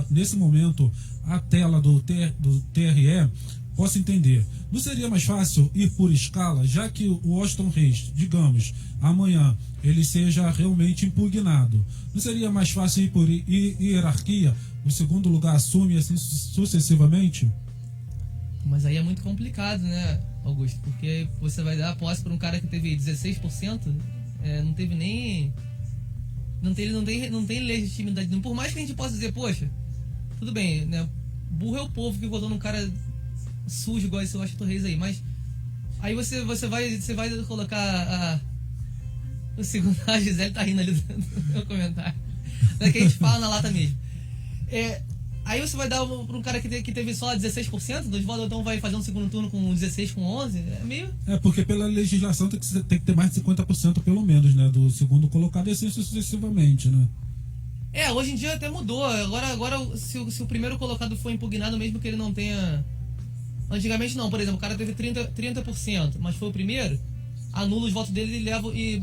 nesse momento a tela do TRE, possa entender. Não seria mais fácil ir por escala, já que o Washington Reis, digamos, amanhã ele seja realmente impugnado? Não seria mais fácil ir por hierarquia? O segundo lugar assume assim sucessivamente? Mas aí é muito complicado, né, Augusto? Porque você vai dar a posse para um cara que teve 16%, não teve nem... Não tem legitimidade. Por mais que a gente possa dizer, poxa, tudo bem, né? Burro é o povo que votou num cara sujo igual esse Washington Reis aí, mas aí você vai colocar o segundo... A Gisele tá rindo ali do meu comentário. É que a gente fala na lata mesmo. Aí você vai dar para um cara que teve só 16% dos votos, então vai fazer um segundo turno com 16, com 11, é meio... Porque pela legislação tem que ter mais de 50% pelo menos, né, do segundo colocado, e assim sucessivamente, né? Hoje em dia até mudou. Agora se o primeiro colocado for impugnado, mesmo que ele não tenha... Antigamente não, por exemplo, o cara teve 30%, mas foi o primeiro, anula os votos dele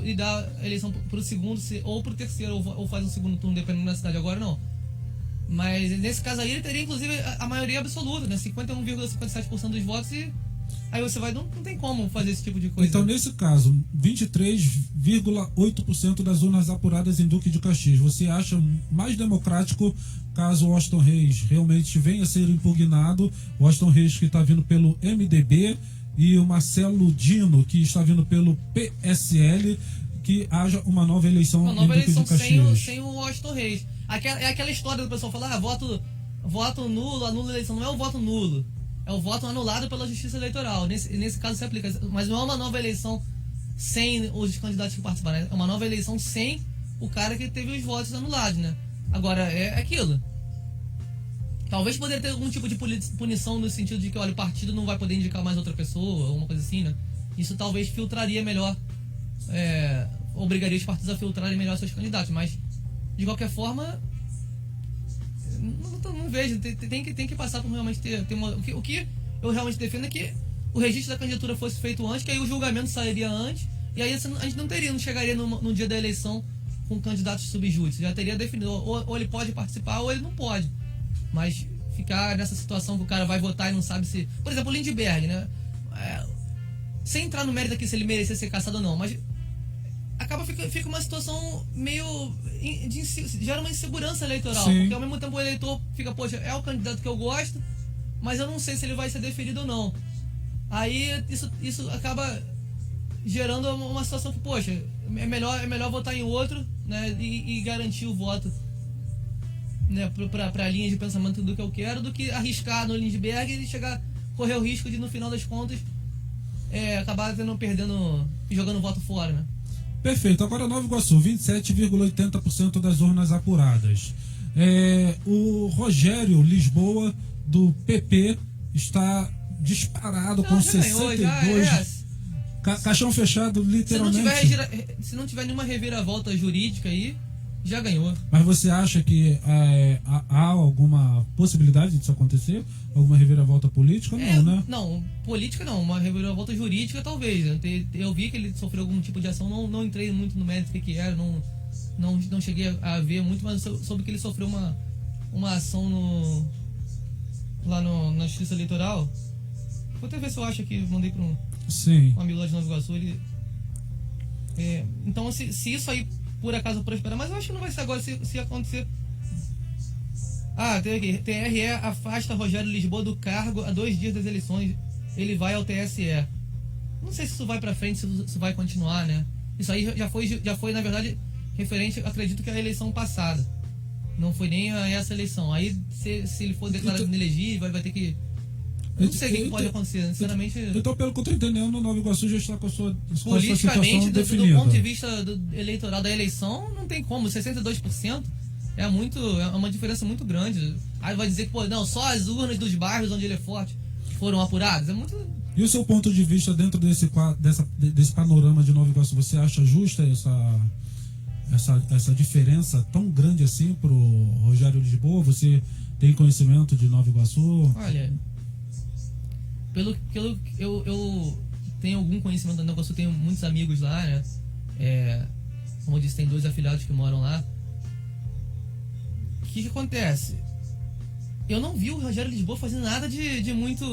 e dá a eleição pro segundo, ou pro terceiro, ou faz um segundo turno, dependendo da cidade. Agora não. Mas nesse caso aí ele teria inclusive a maioria absoluta, né? 51,57% dos votos, e aí você vai, não tem como fazer esse tipo de coisa. Então, nesse caso, 23,8% das urnas apuradas em Duque de Caxias, você acha mais democrático caso o Washington Reis realmente venha a ser impugnado? O Washington Reis, que está vindo pelo MDB, e o Marcelo Dino, que está vindo pelo PSL, que haja uma nova eleição em Duque de Caxias? Sem o Washington Reis. É aquela história do pessoal falar, voto nulo, anula a eleição. Não é o voto nulo, é o voto anulado pela Justiça Eleitoral. Nesse caso se aplica, mas não é uma nova eleição sem os candidatos que participaram, né? É uma nova eleição sem o cara que teve os votos anulados, né? Agora, é aquilo. Talvez poderia ter algum tipo de punição no sentido de que, olha, o partido não vai poder indicar mais outra pessoa, alguma coisa assim, né? Isso talvez filtraria melhor, obrigaria os partidos a filtrarem melhor seus candidatos, mas de qualquer forma, não vejo, tem que passar por realmente ter uma... O que eu realmente defendo é que o registro da candidatura fosse feito antes, que aí o julgamento sairia antes, e aí a gente não chegaria no dia da eleição com candidatos subjúdice, já teria definido, ou ele pode participar ou ele não pode. Mas ficar nessa situação que o cara vai votar e não sabe se... Por exemplo, o Lindbergh, né? Sem entrar no mérito aqui se ele merecia ser caçado ou não, mas fica uma situação meio... gera uma insegurança eleitoral. Sim. Porque ao mesmo tempo o eleitor fica, poxa, é o candidato que eu gosto, mas eu não sei se ele vai ser deferido ou não. Aí isso acaba gerando uma situação que, poxa, é melhor votar em outro, né, e garantir o voto, né, pra linha de pensamento do que eu quero, do que arriscar no Lindbergh e correr o risco de, no final das contas, acabar perdendo e jogando o voto fora, né? Perfeito. Agora Nova Iguaçu, 27,80% das urnas apuradas. O Rogério Lisboa, do PP, está disparado com 62. Caixão fechado, literalmente. Se não tiver nenhuma reviravolta jurídica aí, já ganhou. Mas você acha que há alguma possibilidade disso acontecer? Alguma reviravolta política? Não, né? Não, política não. Uma reviravolta jurídica talvez. Eu vi que ele sofreu algum tipo de ação, não entrei muito no mérito do que era, não cheguei a ver muito, mas soube que ele sofreu uma ação lá na Justiça Eleitoral. Vou até ver se eu acho aqui, mandei para um amigo lá de Nova Iguaçu. Então, se isso aí por acaso prosperar, mas eu acho que não vai ser agora, se acontecer. Tem aqui, TRE afasta Rogério Lisboa do cargo a 2 dias das eleições, ele vai ao TSE. Não sei se isso vai pra frente, se isso vai continuar, né? Isso aí já foi na verdade, referente, acredito que a eleição passada. Não foi nem a essa eleição. Aí, se ele for declarado inelegível, vai ter que... Eu não sei o que pode acontecer, sinceramente. Então, pelo que eu tô entendendo, o Nova Iguaçu já está com a sua politicamente, definida. Do ponto de vista eleitoral da eleição, não tem como. 62% é uma diferença muito grande. Aí vai dizer que, só as urnas dos bairros onde ele é forte foram apuradas. É muito... E o seu ponto de vista dentro desse panorama de Nova Iguaçu, você acha justa essa diferença tão grande assim pro Rogério Lisboa? Você tem conhecimento de Nova Iguaçu? Olha, pelo que eu tenho algum conhecimento da Nova Iguaçu, tenho muitos amigos lá, né? Como eu disse, tem 2 afiliados que moram lá. O que acontece? Eu não vi o Rogério Lisboa fazendo nada de muito,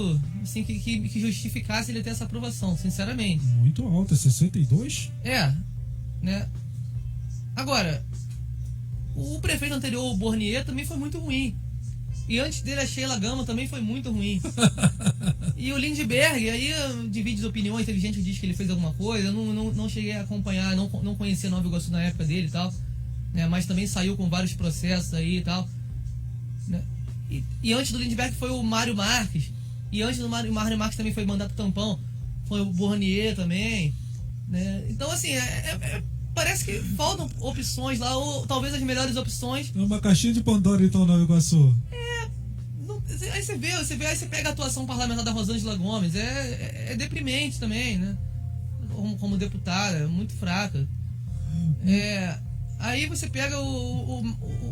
assim, que justificasse ele ter essa aprovação, sinceramente. Muito alta, 62? Né? Agora, o prefeito anterior, o Bornier, também foi muito ruim. E antes dele, a Sheila Gama também foi muito ruim. E o Lindbergh, aí divide de opiniões, teve gente que diz que ele fez alguma coisa, eu não cheguei a acompanhar, não conhecia Nova Iguaçu na época dele e tal, né? Mas também saiu com vários processos aí e tal, né? E antes do Lindbergh foi o Mário Marques, e antes do Mário Marques também foi mandato tampão, foi o Bornier também, né? Então assim, parece que faltam opções lá, ou talvez as melhores opções. É uma caixinha de Pandora então, Nova Iguaçu. Aí você vê, aí você pega a atuação parlamentar da Rosângela Gomes, é deprimente também, né? Como deputada, muito fraca. Aí você pega o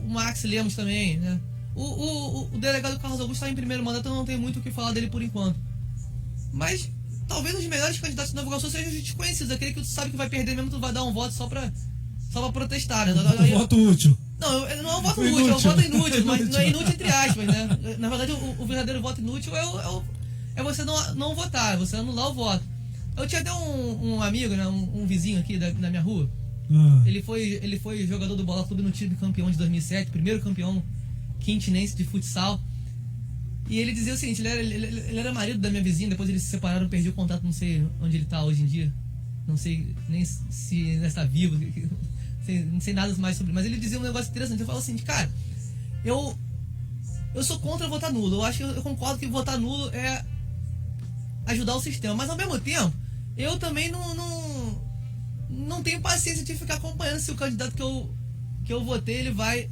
Max Lemos também, né? O delegado Carlos Augusto está em primeiro mandato, eu não tenho muito o que falar dele por enquanto. Mas talvez os melhores candidatos de Nova Iguaçu sejam os desconhecidos, aquele que tu sabe que vai perder mesmo, tu vai dar um voto só pra protestar, né? Voto útil. Não é um voto útil, é um voto inútil, mas não é inútil entre aspas, né? Na verdade, o verdadeiro voto inútil é você não votar, é você anular o voto. Eu tinha até um amigo, né? Um vizinho aqui da minha rua. Ele foi jogador do Bola Clube no time campeão de 2007, primeiro campeão quintinense de futsal. E ele dizia o seguinte, ele era marido da minha vizinha, depois eles se separaram, perdi o contato, não sei onde ele tá hoje em dia. Não sei nem se ele está vivo, não sei nada mais sobre ele. Mas ele dizia um negócio interessante, ele falou assim, cara, eu sou contra votar nulo, eu concordo que votar nulo é ajudar o sistema, mas ao mesmo tempo, eu também não tenho paciência de ficar acompanhando se o candidato que eu votei, ele vai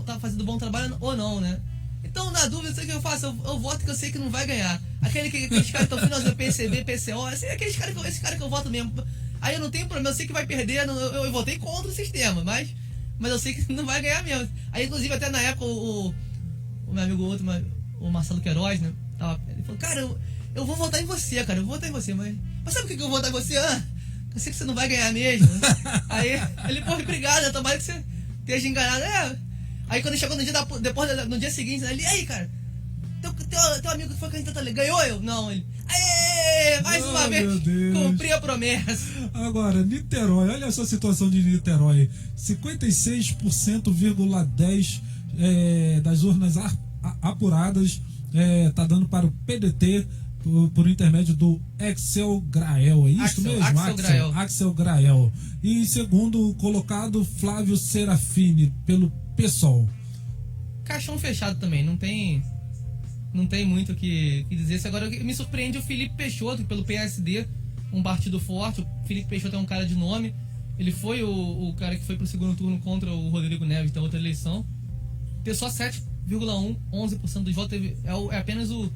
tá fazendo bom trabalho ou não, né? Então, na dúvida, sei o que eu faço, eu voto que eu sei que não vai ganhar. Aqueles caras que estão finalizando PCB, PCO, assim, esse cara que eu voto mesmo. Aí eu não tenho problema, eu sei que vai perder, eu votei contra o sistema, mas eu sei que não vai ganhar mesmo. Aí, inclusive, até na época, o meu amigo o Marcelo Queiroz, né? Ele falou, cara, eu vou votar em você, cara, eu vou votar em você, mas sabe por que eu vou votar em você? Eu sei que você não vai ganhar mesmo. Aí ele, pô, obrigado, né? Tomara que você esteja enganado. Aí quando chegou no dia seguinte, ele, e aí, cara, teu amigo que foi candidato ali, ganhou eu? Não, ele, aê, mais uma vez, cumpri a promessa. Agora, Niterói, olha essa situação de Niterói, 56,10% das urnas apuradas tá dando para o PDT por intermédio do Axel Grael, é isso mesmo? Axel Grael. E em segundo colocado, Flávio Serafini, pelo PSOL. Caixão fechado também, não tem muito o que dizer. Agora me surpreende o Felipe Peixoto, pelo PSD, um partido forte. O Felipe Peixoto é um cara de nome. Ele foi o cara que foi pro segundo turno contra o Rodrigo Neves da outra eleição. Ter só 7,1%, 11% dos votos. É apenas o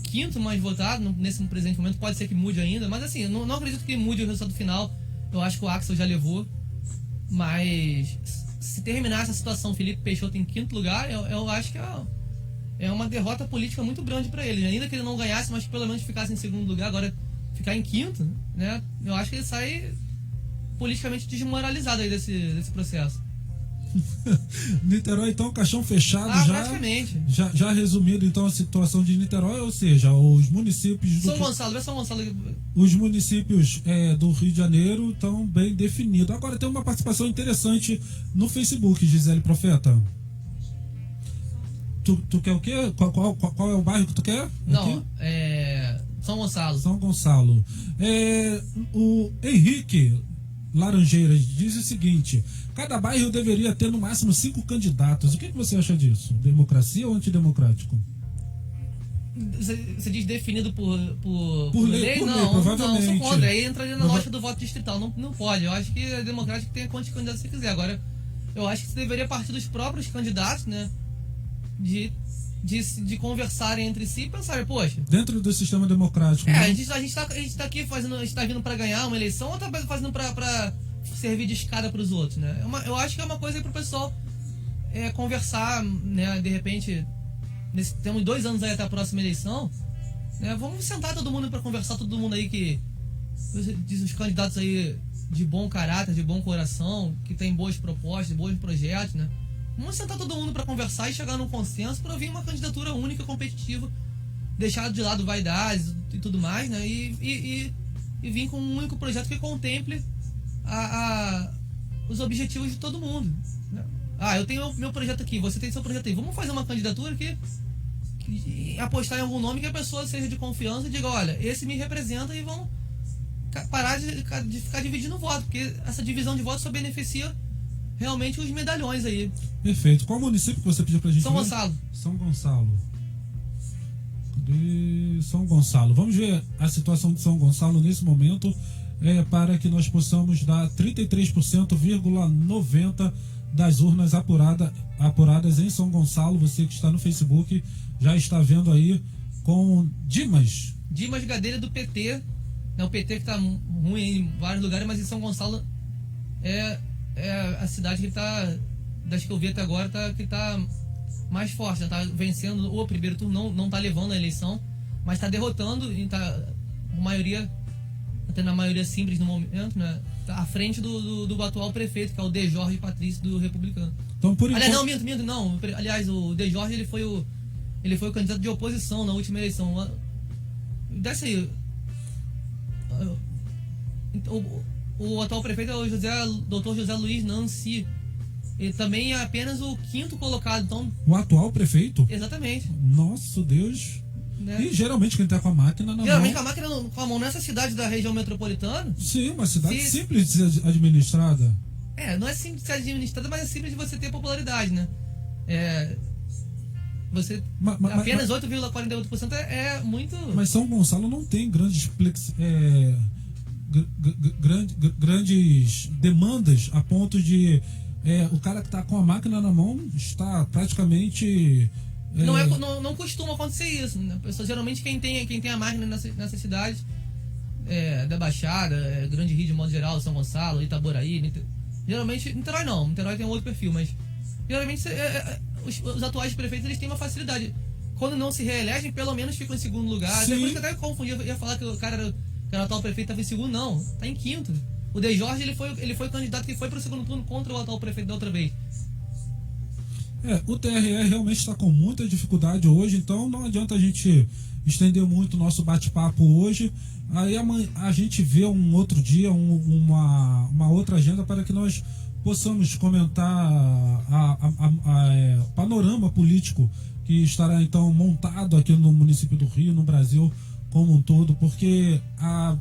quinto mais votado nesse presente momento. Pode ser que mude ainda, mas assim, não acredito que mude o resultado final. Eu acho que o Axel já levou. Mas se terminar essa situação, Felipe Peixoto em quinto lugar, eu acho que é uma derrota política muito grande para ele. Ainda que ele não ganhasse, mas pelo menos ficasse em segundo lugar, agora ficar em quinto, né? Eu acho que ele sai politicamente desmoralizado aí desse processo. Niterói, então, caixão fechado praticamente. Já resumindo, então, a situação de Niterói, ou seja, os municípios São Gonçalo. Os municípios do Rio de Janeiro estão bem definidos. Agora tem uma participação interessante no Facebook, Gisele Profeta. Tu quer o quê? Qual é o bairro que tu quer? Não, São Gonçalo. São Gonçalo. O Henrique Laranjeiras diz o seguinte: cada bairro deveria ter no máximo 5 candidatos. O que você acha disso? Democracia ou antidemocrático? Você diz definido por lei? Por não, lei, provavelmente. Sou contra. Aí entraria na lógica do voto distrital. Não pode. Eu acho que é democrático, tem quantos candidatos você quiser. Agora, eu acho que você deveria partir dos próprios candidatos, né? De conversarem entre si e pensarem, poxa, dentro do sistema democrático. A gente tá aqui fazendo, a gente tá vindo pra ganhar uma eleição ou tá fazendo pra servir de escada para os outros, né? Eu acho que é uma coisa para o pessoal conversar, né? De repente, temos 2 anos aí até a próxima eleição, né? Vamos sentar todo mundo para conversar, todo mundo aí que diz os candidatos aí de bom caráter, de bom coração, que tem boas propostas, bons projetos, né? Vamos sentar todo mundo para conversar e chegar num consenso para vir uma candidatura única, competitiva, deixar de lado vaidades e tudo mais, né? E vir com um único projeto que contemple os objetivos de todo mundo, né? Eu tenho meu projeto aqui, você tem seu projeto aí. Vamos fazer uma candidatura que apostar em algum nome que a pessoa seja de confiança e diga, olha, esse me representa, e vão parar de ficar dividindo voto, porque essa divisão de votos só beneficia realmente os medalhões aí. Perfeito. Qual município que você pediu pra gente São ver? Gonçalo. São Gonçalo. São Gonçalo. Vamos ver a situação de São Gonçalo nesse momento, para que nós possamos dar 33,90% das urnas apuradas em São Gonçalo. Você que está no Facebook já está vendo aí com Dimas Gadelha do PT, né? O PT que está ruim em vários lugares, mas em São Gonçalo é a cidade que está, das que eu vi até agora, que está mais forte, está vencendo o primeiro turno, não está levando a eleição, mas está derrotando, e está até na maioria simples no momento, né? Tá à frente do atual prefeito, que é o De Jorge Patrício, do Republicano. Então, por enquanto... Aliás, não. Aliás, o De Jorge ele foi o candidato de oposição na última eleição. Desce aí. O atual prefeito é o Dr. José Luiz Nancy. Ele também é apenas o 5º colocado. Então... O atual prefeito? Exatamente. Nosso Deus. Né? E geralmente quem tá com a máquina na geralmente mão... com a máquina com a mão nessa cidade da região metropolitana. Sim, uma cidade simples de ser administrada. Não é simples de ser administrada, mas é simples de você ter popularidade, né? Apenas 8,48% é muito... Mas São Gonçalo não tem grandes demandas a ponto de o cara que está com a máquina na mão está praticamente... Não costuma acontecer isso, né? Geralmente quem tem a máquina nessas cidades da Baixada, Grande Rio de modo geral, São Gonçalo, Itaboraí, geralmente, Niterói não, Niterói tem um outro perfil, mas geralmente os atuais prefeitos eles têm uma facilidade. Quando não se reelegem, pelo menos ficam em segundo lugar. Até por isso que eu até confundi, eu ia falar que o cara que era o atual prefeito estava em segundo, não, está em 5º. O De Jorge ele foi o candidato que foi para o segundo turno contra o atual prefeito da outra vez. O TRE realmente está com muita dificuldade hoje, então não adianta a gente estender muito o nosso bate-papo hoje. Aí a gente vê um outro dia, uma outra agenda para que nós possamos comentar o panorama político que estará então montado aqui no município do Rio, no Brasil como um todo, porque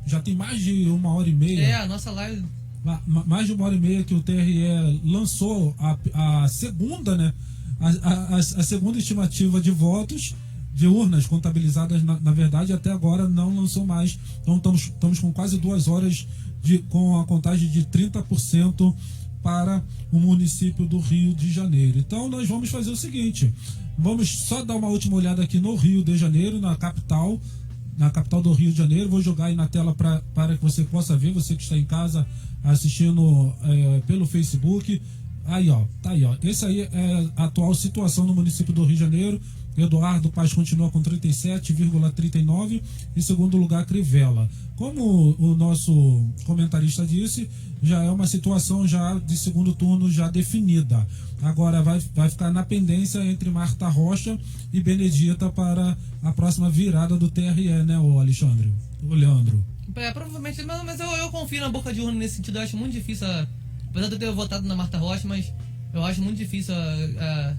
já tem mais de 1h30. A nossa live... Mais de 1h30 que o TRE lançou a segunda, né? A segunda estimativa de votos, de urnas contabilizadas, na verdade, até agora não lançou mais. Então estamos com quase 2 horas com a contagem de 30% para o município do Rio de Janeiro. Então nós vamos fazer o seguinte, vamos só dar uma última olhada aqui no Rio de Janeiro, na capital do Rio de Janeiro. Vou jogar aí na tela para que você possa ver, você que está em casa assistindo pelo Facebook. Aí, tá aí, essa aí é a atual situação no município do Rio de Janeiro. Eduardo Paz continua com 37,39%. Em segundo lugar, Crivella. Como o nosso comentarista disse, já é uma situação já de segundo turno já definida. Agora vai ficar na pendência entre Marta Rocha e Benedita para a próxima virada do TRE, né, o Alexandre? O Leandro. Provavelmente, mas eu confio na boca de urna nesse sentido. Eu acho muito difícil, apesar de eu ter votado na Marta Rocha, mas eu acho muito difícil a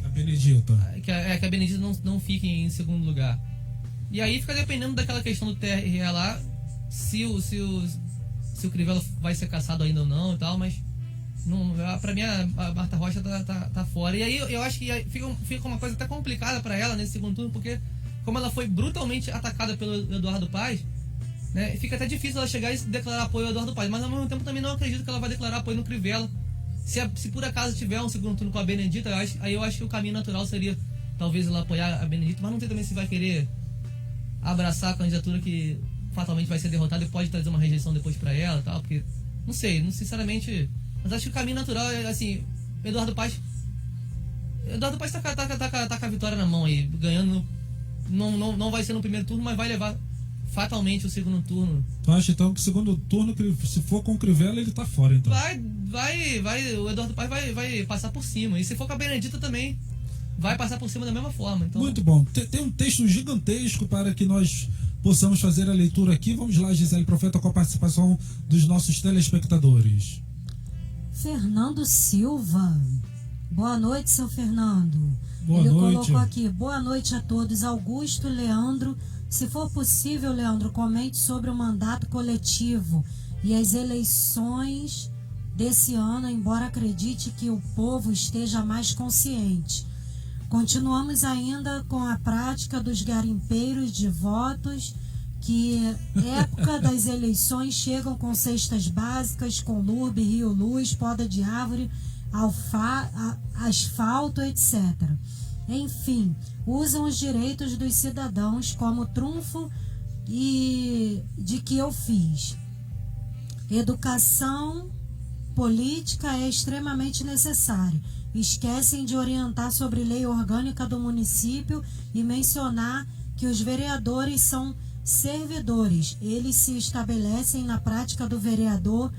Benedita. Que a Benedita não fique em segundo lugar. E aí fica dependendo daquela questão do TRE lá, se o Crivella vai ser cassado ainda ou não e tal, mas não, pra mim a Marta Rocha tá fora. E aí eu acho que fica uma coisa até complicada pra ela nesse segundo turno, porque como ela foi brutalmente atacada pelo Eduardo Paz, né, fica até difícil ela chegar e declarar apoio ao Eduardo Paz, mas ao mesmo tempo também não acredito que ela vai declarar apoio no Crivella. Se por acaso tiver um segundo turno com a Benedita, eu acho que o caminho natural seria talvez ela apoiar a Benedita, mas não sei também se vai querer abraçar a candidatura que fatalmente vai ser derrotada e pode trazer uma rejeição depois para ela, tal, porque Não sei, sinceramente. Mas acho que o caminho natural é, assim, Eduardo Paes tá com a vitória na mão aí, ganhando. Não vai ser no primeiro turno, mas vai levar fatalmente o segundo turno. Tu acha então que o segundo turno, se for com o Crivella, ele tá fora então? Vai, o Eduardo Paes vai passar por cima. E se for com a Benedita também, vai passar por cima da mesma forma. Então... Muito bom. Tem um texto gigantesco para que nós possamos fazer a leitura aqui. Vamos lá, Gisele Profeta, com a participação dos nossos telespectadores. Fernando Silva. Boa noite, seu Fernando. Boa Ele noite. colocou aqui, boa noite a todos. Augusto, Leandro, se for possível, Leandro, comente sobre o mandato coletivo e as eleições desse ano, embora acredite que o povo esteja mais consciente. Continuamos ainda com a prática dos garimpeiros de votos, que época das eleições chegam com cestas básicas, com Lube, Rio Luz, poda de árvore, asfalto, etc. Enfim, usam os direitos dos cidadãos como trunfo e de que eu fiz. Educação política é extremamente necessária. Esquecem de orientar sobre lei orgânica do município e mencionar que os vereadores são servidores. Eles se estabelecem na prática do vereador,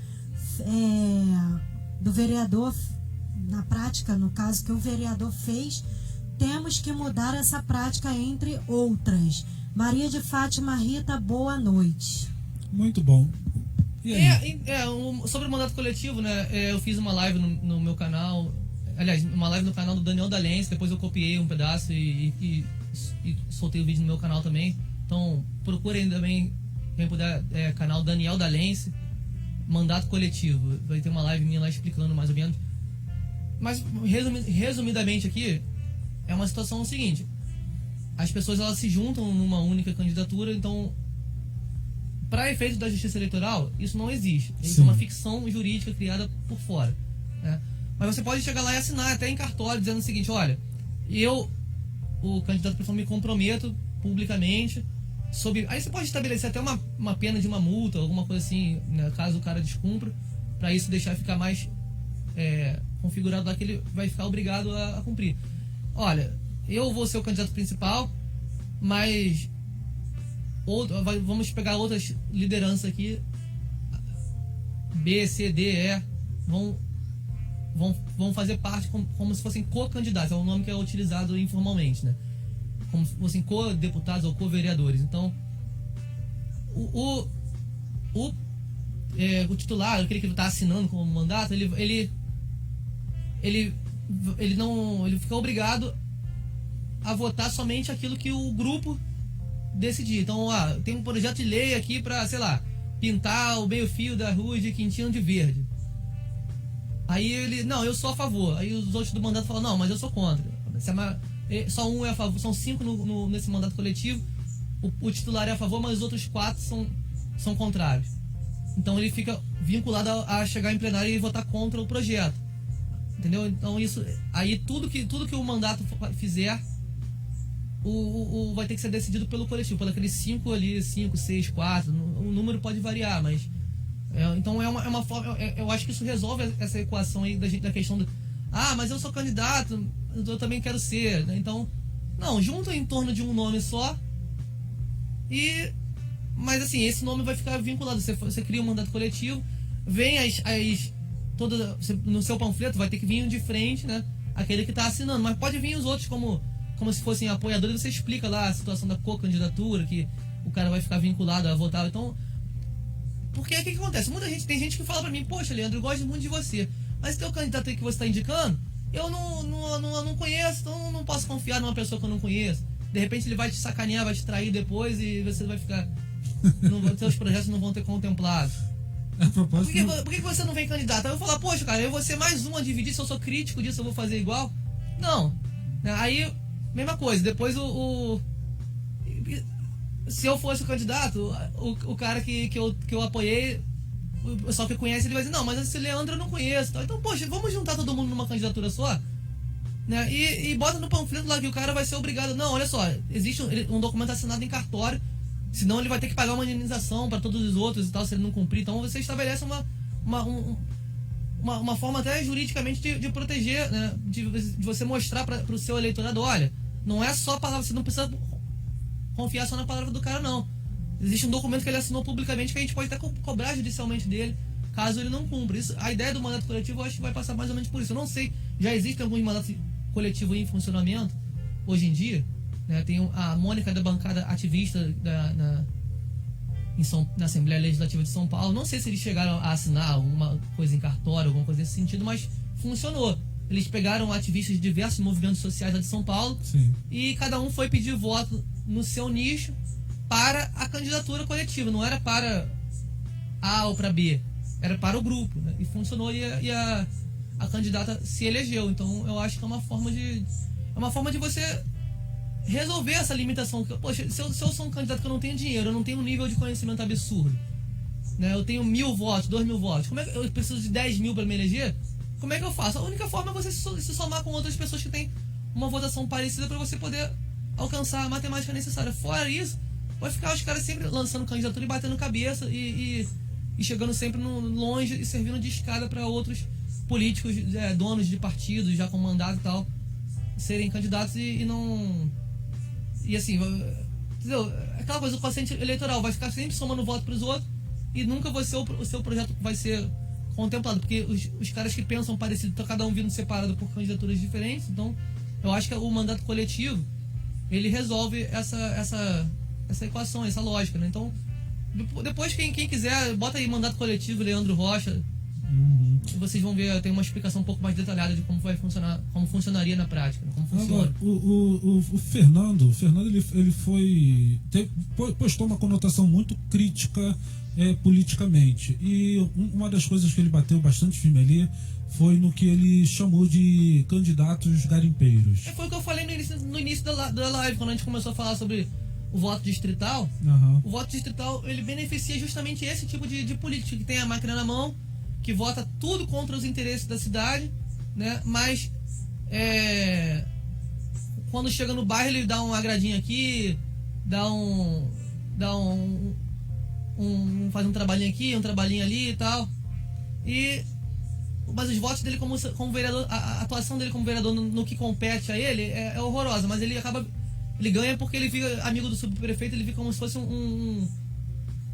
na prática, no caso que o vereador fez. Temos que mudar essa prática, entre outras. Maria de Fátima Rita, boa noite. Muito bom. E aí? Sobre o mandato coletivo, né? Eu fiz uma live no meu canal. Aliás, uma live no canal do Daniel Dalense. Depois eu copiei um pedaço e soltei o vídeo no meu canal também. Então, procurem também, quem puder, canal Daniel Dalense, mandato coletivo. Vai ter uma live minha lá explicando mais ou menos. Mas, resumidamente aqui, é uma situação seguinte. As pessoas, elas se juntam numa única candidatura, então, para efeito da justiça eleitoral, isso não existe. Isso é uma ficção jurídica criada por fora, né? Mas você pode chegar lá e assinar até em cartório dizendo o seguinte: olha, eu, o candidato prefeito, me comprometo publicamente sobre... Aí você pode estabelecer até uma pena de uma multa, alguma coisa assim, né, caso o cara descumpra, para isso deixar ficar mais configurado lá que ele vai ficar obrigado a cumprir. Olha, eu vou ser o candidato principal, mas vamos pegar outras lideranças aqui, B, C, D, E, vão fazer parte como se fossem co-candidatos. É um nome que é utilizado informalmente, né? Como se fossem co-deputados ou co-vereadores. Então, o titular, aquele que está assinando como mandato, ele fica obrigado a votar somente aquilo que o grupo decidir. Então, tem um projeto de lei aqui para, sei lá, pintar o meio-fio da rua de Quintino de verde. Aí ele, não, eu sou a favor. Aí os outros do mandato falam, não, mas eu sou contra. Só um é a favor, são 5 nesse mandato coletivo. O titular é a favor, mas os outros 4 são contrários. Então ele fica vinculado a chegar em plenário e votar contra o projeto. Entendeu? Então isso, aí tudo que o mandato fizer, vai ter que ser decidido pelo coletivo, por aqueles 5 ali, 5, 6, 4, o número pode variar, mas então é uma forma, eu acho que isso resolve essa equação aí da questão do, mas eu sou candidato, eu também quero ser, né? Então, não, junta em torno de um nome só, mas assim, esse nome vai ficar vinculado, você cria um mandato coletivo, vem no seu panfleto vai ter que vir de frente, né, aquele que está assinando, mas pode vir os outros como se fossem apoiadores, você explica lá a situação da co-candidatura, que o cara vai ficar vinculado a votar. Então, porque o que acontece? Tem gente que fala pra mim, poxa, Leandro, eu gosto muito de você, mas esse teu candidato aí que você está indicando, eu não conheço, então não posso confiar numa pessoa que eu não conheço. De repente ele vai te sacanear, vai te trair depois e você vai ficar... seus projetos não vão ter contemplado. Por que você não vem candidato? Aí eu vou falar, poxa, cara, eu vou ser mais um a dividir, se eu sou crítico disso, eu vou fazer igual? Não. Aí, mesma coisa, depois se eu fosse o candidato, o cara que eu apoiei, o pessoal que conhece, ele vai dizer, não, mas esse Leandro eu não conheço. Então, poxa, vamos juntar todo mundo numa candidatura só, né? E bota no panfleto lá que o cara vai ser obrigado. Não, olha só, existe um documento assinado em cartório, senão ele vai ter que pagar uma indenização para todos os outros e tal, se ele não cumprir. Então você estabelece uma uma forma até juridicamente de proteger, né? De você mostrar para o seu eleitorado, olha, não é só a palavra, você não precisa confiar só na palavra do cara, não. Existe um documento que ele assinou publicamente que a gente pode até cobrar judicialmente dele, caso ele não cumpra. Isso, a ideia do mandato coletivo, eu acho que vai passar mais ou menos por isso. Eu não sei, já existem alguns mandatos coletivos em funcionamento hoje em dia, né? Tem a Mônica da bancada ativista na Assembleia Legislativa de São Paulo. Não sei se eles chegaram a assinar alguma coisa em cartório, alguma coisa nesse sentido, mas funcionou. Eles pegaram ativistas de diversos movimentos sociais lá de São Paulo. Sim. E cada um foi pedir voto no seu nicho para a candidatura coletiva. Não era para A ou para B, era para o grupo, né? E funcionou, e a candidata se elegeu. Então eu acho que é uma forma de você resolver essa limitação. Poxa, se eu sou um candidato que eu não tenho dinheiro, eu não tenho um nível de conhecimento absurdo, né? Eu tenho 1.000 votos, 2.000 votos, como é que eu preciso de 10.000 para me eleger? Como é que eu faço? A única forma é você se somar com outras pessoas que têm uma votação parecida para você poder alcançar a matemática necessária. Fora isso, vai ficar os caras sempre lançando candidatura e batendo cabeça e chegando sempre longe e servindo de escada para outros políticos, donos de partidos já com mandato e tal, serem candidatos e não... E assim, entendeu? Aquela coisa, o paciente eleitoral vai ficar sempre somando voto para os outros e nunca o seu projeto vai ser contemplado, porque os caras que pensam parecido, tá cada um vindo separado por candidaturas diferentes. Então eu acho que o mandato coletivo, ele resolve essa equação, essa lógica, né? Então depois quem quiser, bota aí mandato coletivo, Leandro Rocha. E vocês vão ver, tem uma explicação um pouco mais detalhada de como vai funcionar, como funcionaria na prática, né? Como funciona. Agora, o Fernando ele postou uma conotação muito crítica politicamente, e uma das coisas que ele bateu bastante firme ali foi no que ele chamou de candidatos garimpeiros. Foi o que eu falei no início da live, quando a gente começou a falar sobre o voto distrital. O voto distrital, ele beneficia justamente esse tipo de político que tem a máquina na mão, que vota tudo contra os interesses da cidade, né? Mas quando chega no bairro, ele dá um agradinho aqui, faz um trabalhinho aqui, um trabalhinho ali e tal. Mas os votos dele como vereador, a atuação dele como vereador no que compete a ele é horrorosa, mas ele ganha porque ele fica amigo do subprefeito, ele fica como se fosse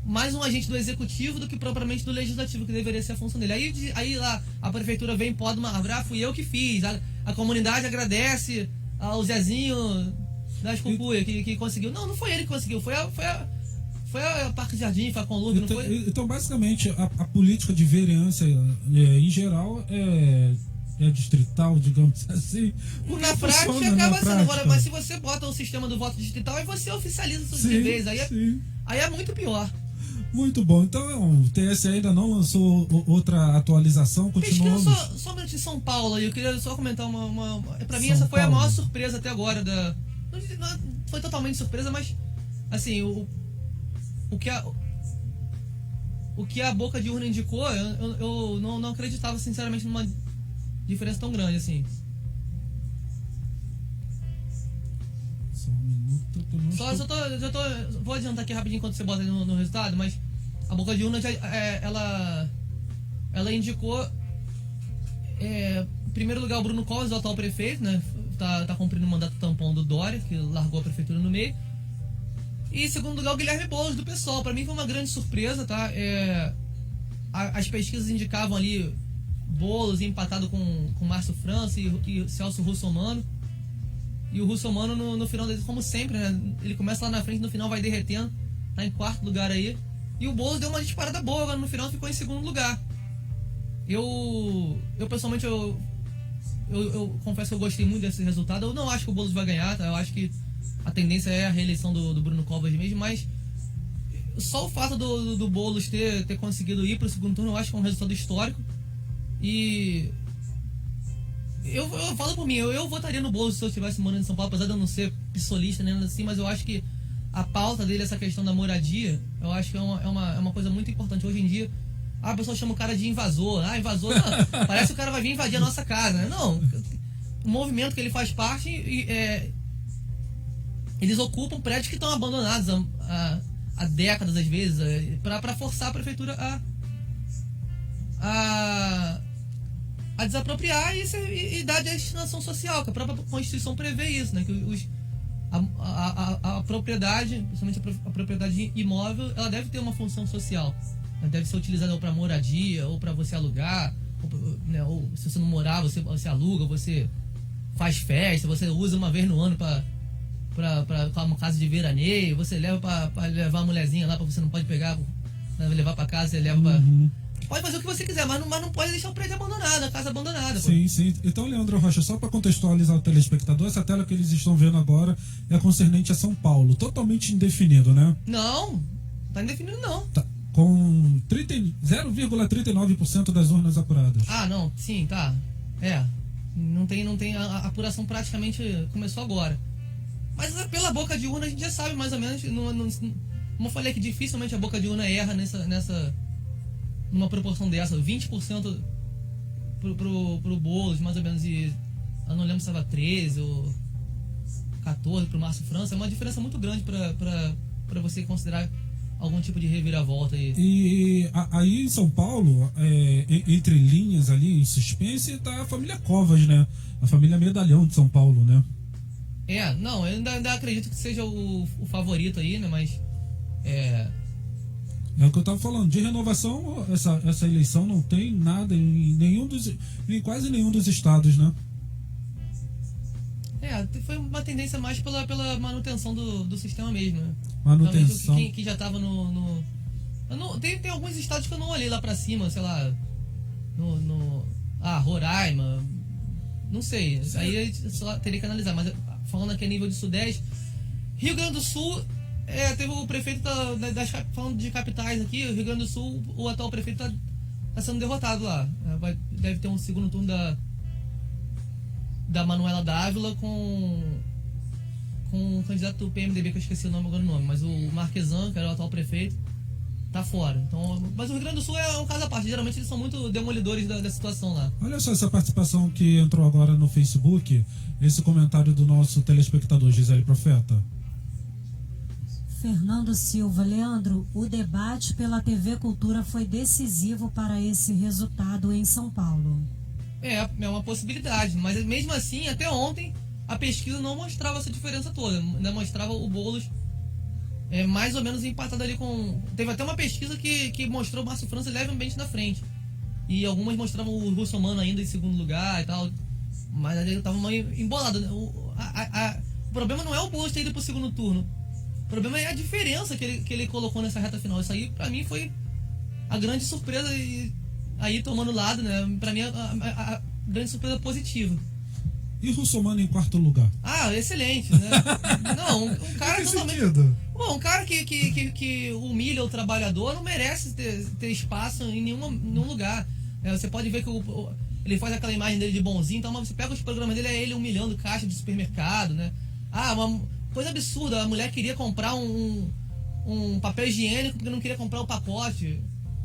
mais um agente do executivo do que propriamente do legislativo, que deveria ser a função dele. Aí lá a prefeitura vem, poda uma árvore, fui eu que fiz, a comunidade agradece ao Zezinho das Cucuia que conseguiu. Não foi ele que conseguiu, foi a Parque Jardim, foi a Conlube, não foi? Então basicamente a política de vereança em geral é distrital, digamos assim. Na prática acaba sendo. Agora, mas se você bota o sistema do voto distrital, aí você oficializa seus deveres, aí é muito pior. Muito bom. Então o TSE ainda não lançou outra atualização, continuamos. Só um minutinho em São Paulo, eu queria só comentar pra mim São essa foi Paulo. A maior surpresa até agora não foi totalmente surpresa, mas assim, o que a boca de urna indicou, eu não acreditava sinceramente numa diferença tão grande assim. Só um minuto que eu não Vou adiantar aqui rapidinho enquanto você bota aí no resultado, mas a boca de urna ela indicou em primeiro lugar o Bruno Covas, o atual prefeito, né? Tá cumprindo o mandato tampão do Dória, que largou a prefeitura no meio. E em segundo lugar o Guilherme Boulos, do PSOL. Para mim foi uma grande surpresa, tá? As pesquisas indicavam ali Boulos empatado com Márcio França e Celso Russomano. E o Russomano no final, como sempre, né? Ele começa lá na frente, no final vai derretendo, tá em quarto lugar aí. E o Boulos deu uma disparada boa, agora no final ficou em segundo lugar. Eu pessoalmente, eu confesso que eu gostei muito desse resultado. Eu não acho que o Boulos vai ganhar, tá? Eu acho que a tendência é a reeleição do Bruno Covas mesmo, mas só o fato do Boulos ter conseguido ir para o segundo turno, eu acho que é um resultado histórico. E eu falo por mim, eu votaria no Boulos se eu estivesse morando em São Paulo, apesar de eu não ser pissolista nem nada assim, mas eu acho que a pauta dele, essa questão da moradia, eu acho que é uma coisa muito importante. Hoje em dia, a pessoa chama o cara de invasor. Invasor, não, parece que o cara vai vir invadir a nossa casa, né? Não, o movimento que ele faz parte, eles ocupam prédios que estão abandonados há décadas, às vezes, para forçar a prefeitura a a desapropriar e dar destinação social, que a própria Constituição prevê isso, né? Que a propriedade, principalmente a propriedade imóvel, ela deve ter uma função social. Ela deve ser utilizada ou para moradia, ou para você alugar, ou se você não morar, você aluga, você faz festa, você usa uma vez no ano para uma casa de veraneio, você leva para levar a mulherzinha lá, para você não pode pegar, levar para casa, você leva para... Pode fazer o que você quiser, mas não pode deixar o prédio abandonado, a casa abandonada. Sim, sim. Então, Leandro Rocha, só para contextualizar o telespectador, essa tela que eles estão vendo agora é concernente a São Paulo. Totalmente indefinido, né? Não, tá indefinido não. Tá. Com 0,39% das urnas apuradas. Ah, não, sim, tá. Não tem a apuração praticamente começou agora. Mas pela boca de urna a gente já sabe mais ou menos. Como eu falei que dificilmente a boca de urna erra numa proporção dessa, 20% pro Boulos, mais ou menos, e eu não lembro se estava 13 ou 14 pro Márcio França. É uma diferença muito grande para você considerar algum tipo de reviravolta aí. E aí em São Paulo, entre linhas ali, em suspense, tá a família Covas, né? A família Medalhão de São Paulo, né? Não, eu ainda acredito que seja o favorito aí, né? Mas é o que eu tava falando, de renovação, essa eleição não tem nada em quase nenhum dos estados, né? Foi uma tendência mais pela manutenção do sistema mesmo, né? Manutenção. Que já tava tem alguns estados que eu não olhei lá pra cima, sei lá, Roraima, não sei, aí só teria que analisar, mas falando aqui a nível de Sudeste, Rio Grande do Sul, teve o prefeito, falando de capitais aqui, o Rio Grande do Sul, o atual prefeito tá sendo derrotado lá. Deve ter um segundo turno da Manuela Dávila com o candidato do PMDB, que eu esqueci agora o nome, mas o Marquesan, que era o atual prefeito, tá fora. Então, mas o Rio Grande do Sul é um caso à parte, geralmente eles são muito demolidores da situação lá. Olha só essa participação que entrou agora no Facebook, esse comentário do nosso telespectador Gisele Profeta. Fernando Silva, Leandro, o debate pela TV Cultura foi decisivo para esse resultado em São Paulo. É uma possibilidade, mas mesmo assim, até ontem, a pesquisa não mostrava essa diferença toda, ainda mostrava o Boulos mais ou menos empatado ali com... Teve até uma pesquisa que mostrou o Márcio França levemente na frente, e algumas mostravam o Russomano ainda em segundo lugar e tal, mas ele tava meio embolado. O problema não é o Boulos ter ido pro segundo turno, o problema é a diferença que ele colocou nessa reta final. Isso aí, pra mim, foi a grande surpresa, e aí tomando lado, né? Pra mim, a grande surpresa positiva. E Russomano em quarto lugar? Excelente, né? Não, um cara totalmente... Um cara que humilha o trabalhador não merece ter espaço em nenhum lugar. Você pode ver que ele faz aquela imagem dele de bonzinho, então você pega os programas dele, é ele humilhando caixa de supermercado, né? Uma coisa absurda, a mulher queria comprar um papel higiênico porque não queria comprar o pacote.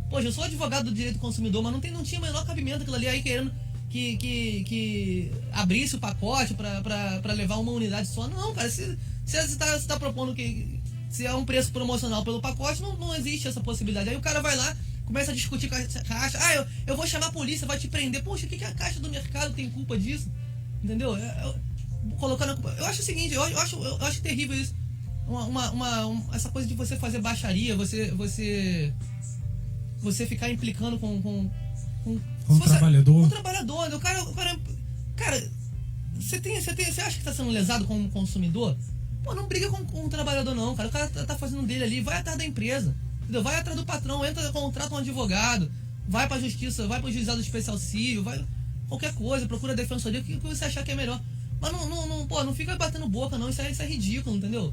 Poxa, eu sou advogado do direito do consumidor, mas não tinha o menor cabimento aquilo ali, aí querendo que abrisse o pacote pra levar uma unidade só. Não, cara, se você tá propondo que se é um preço promocional pelo pacote, não existe essa possibilidade. Aí o cara vai lá, começa a discutir com a caixa, eu vou chamar a polícia, vai te prender. Poxa, o que a caixa do mercado tem culpa disso? Entendeu? Colocando a culpa. Eu acho o seguinte, eu acho terrível isso. Essa coisa de você fazer baixaria, você ficar implicando com o trabalhador. Com o trabalhador. Cara, você acha que tá sendo lesado como consumidor? Pô, não briga com o trabalhador não, cara. O cara tá fazendo dele ali, vai atrás da empresa, entendeu? Vai atrás do patrão, contrata um advogado, vai pra justiça, vai pro juizado especial civil, vai qualquer coisa, procura a defensoria, o que você achar que é melhor. Mas não fica batendo boca não, isso é ridículo, entendeu?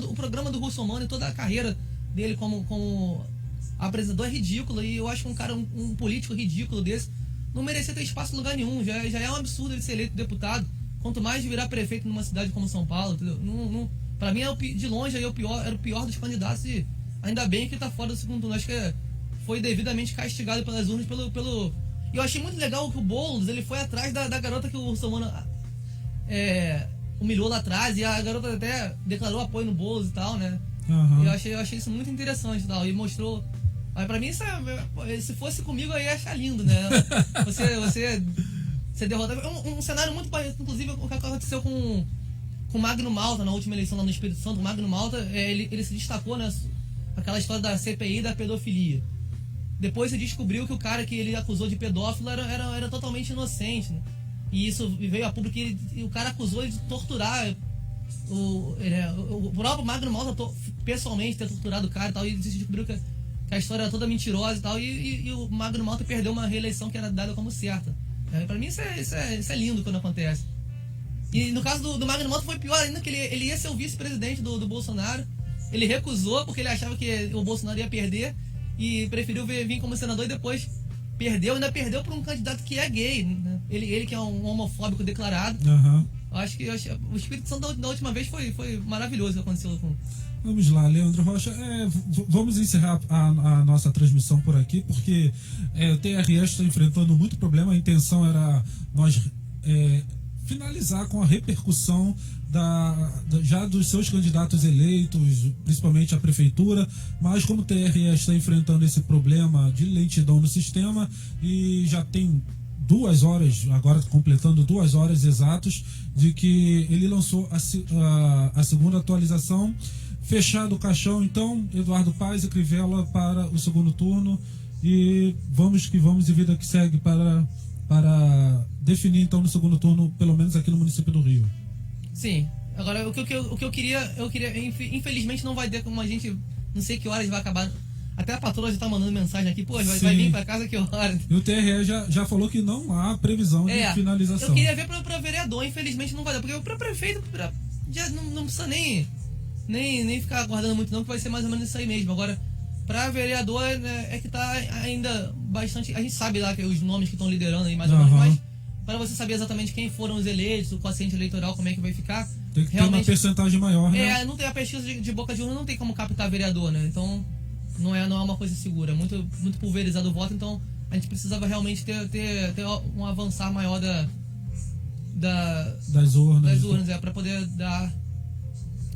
O programa do Russomano e toda a carreira dele como apresentador é ridículo, e eu acho que um cara, um político ridículo desse, não merecia ter espaço em lugar nenhum. Já é um absurdo ele ser eleito deputado, quanto mais virar prefeito numa cidade como São Paulo, entendeu? Pra mim, de longe, era o pior dos candidatos, e ainda bem que ele tá fora do segundo turno. Acho que foi devidamente castigado pelas urnas, E eu achei muito legal que o Boulos, ele foi atrás da garota que o Russomano humilhou lá atrás, e a garota até declarou apoio no Boulos e tal, né? Uhum. Eu achei isso muito interessante e tal, e mostrou... Mas pra mim, se fosse comigo, eu ia achar lindo, né? Você ser derrotado. É um cenário muito parecido, inclusive, com o que aconteceu com o Magno Malta na última eleição lá no Espírito Santo. O Magno Malta, ele se destacou, né? Aquela história da CPI da pedofilia. Depois se descobriu que o cara que ele acusou de pedófilo era totalmente inocente, né? E isso veio a público e o cara acusou ele de torturar o próprio Magno Malta pessoalmente ter torturado o cara e tal, e se descobriu que a história era toda mentirosa e tal, e o Magno Malta perdeu uma reeleição que era dada como certa. Pra mim isso é lindo quando acontece. E no caso do Magno Malta foi pior ainda, que ele ia ser o vice-presidente do Bolsonaro. Ele recusou porque ele achava que o Bolsonaro ia perder e preferiu vir como senador, e depois ainda perdeu para um candidato que é gay, né? Ele que é um homofóbico declarado. Uhum. Eu acho que o Espírito Santo da última vez foi maravilhoso o que aconteceu com... Vamos lá, Leandro Rocha. Vamos encerrar a nossa transmissão por aqui, porque o TRE está enfrentando muito problema. A intenção era nós finalizar com a repercussão já dos seus candidatos eleitos, principalmente a prefeitura, mas como o TRE está enfrentando esse problema de lentidão no sistema e já tem 2 horas, agora completando 2 horas exatas, de que ele lançou a segunda atualização, fechado o caixão. Então, Eduardo Paes e Crivella para o segundo turno, e vamos e vida que segue para definir então no segundo turno, pelo menos aqui no município do Rio. Sim. Agora, o que eu queria, infelizmente não vai ter como a gente, não sei que horas vai acabar. Até a patroa já tá mandando mensagem aqui, pô, vai vir pra casa que hora? E o TRE já falou que não há previsão de finalização. Eu queria ver pra vereador, infelizmente não vai dar, porque pra prefeito já não precisa nem ficar aguardando muito não, que vai ser mais ou menos isso aí mesmo. Agora, pra vereador, né, que tá ainda bastante, a gente sabe lá que os nomes que estão liderando aí mais ou menos, mas para você saber exatamente quem foram os eleitos, o quociente eleitoral, como é que vai ficar. Tem que ter uma percentagem maior, né? Não tem a pesquisa de boca de urna, não tem como captar vereador, né? Então, não é uma coisa segura, muito pulverizado o voto, então a gente precisava realmente ter um avançar maior das urnas, para poder dar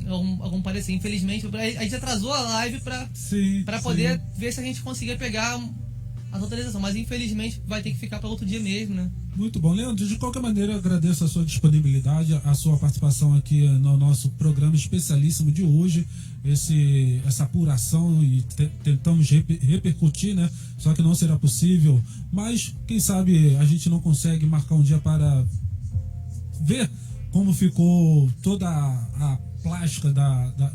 algum parecer. Infelizmente, a gente atrasou a live para poder ver se a gente conseguia pegar a totalização, mas infelizmente vai ter que ficar para outro dia mesmo, né? Muito bom, Leandro. De qualquer maneira, eu agradeço a sua disponibilidade, a sua participação aqui no nosso programa especialíssimo de hoje, essa apuração, e tentamos repercutir, né? Só que não será possível, mas quem sabe a gente não consegue marcar um dia para ver como ficou toda a plástica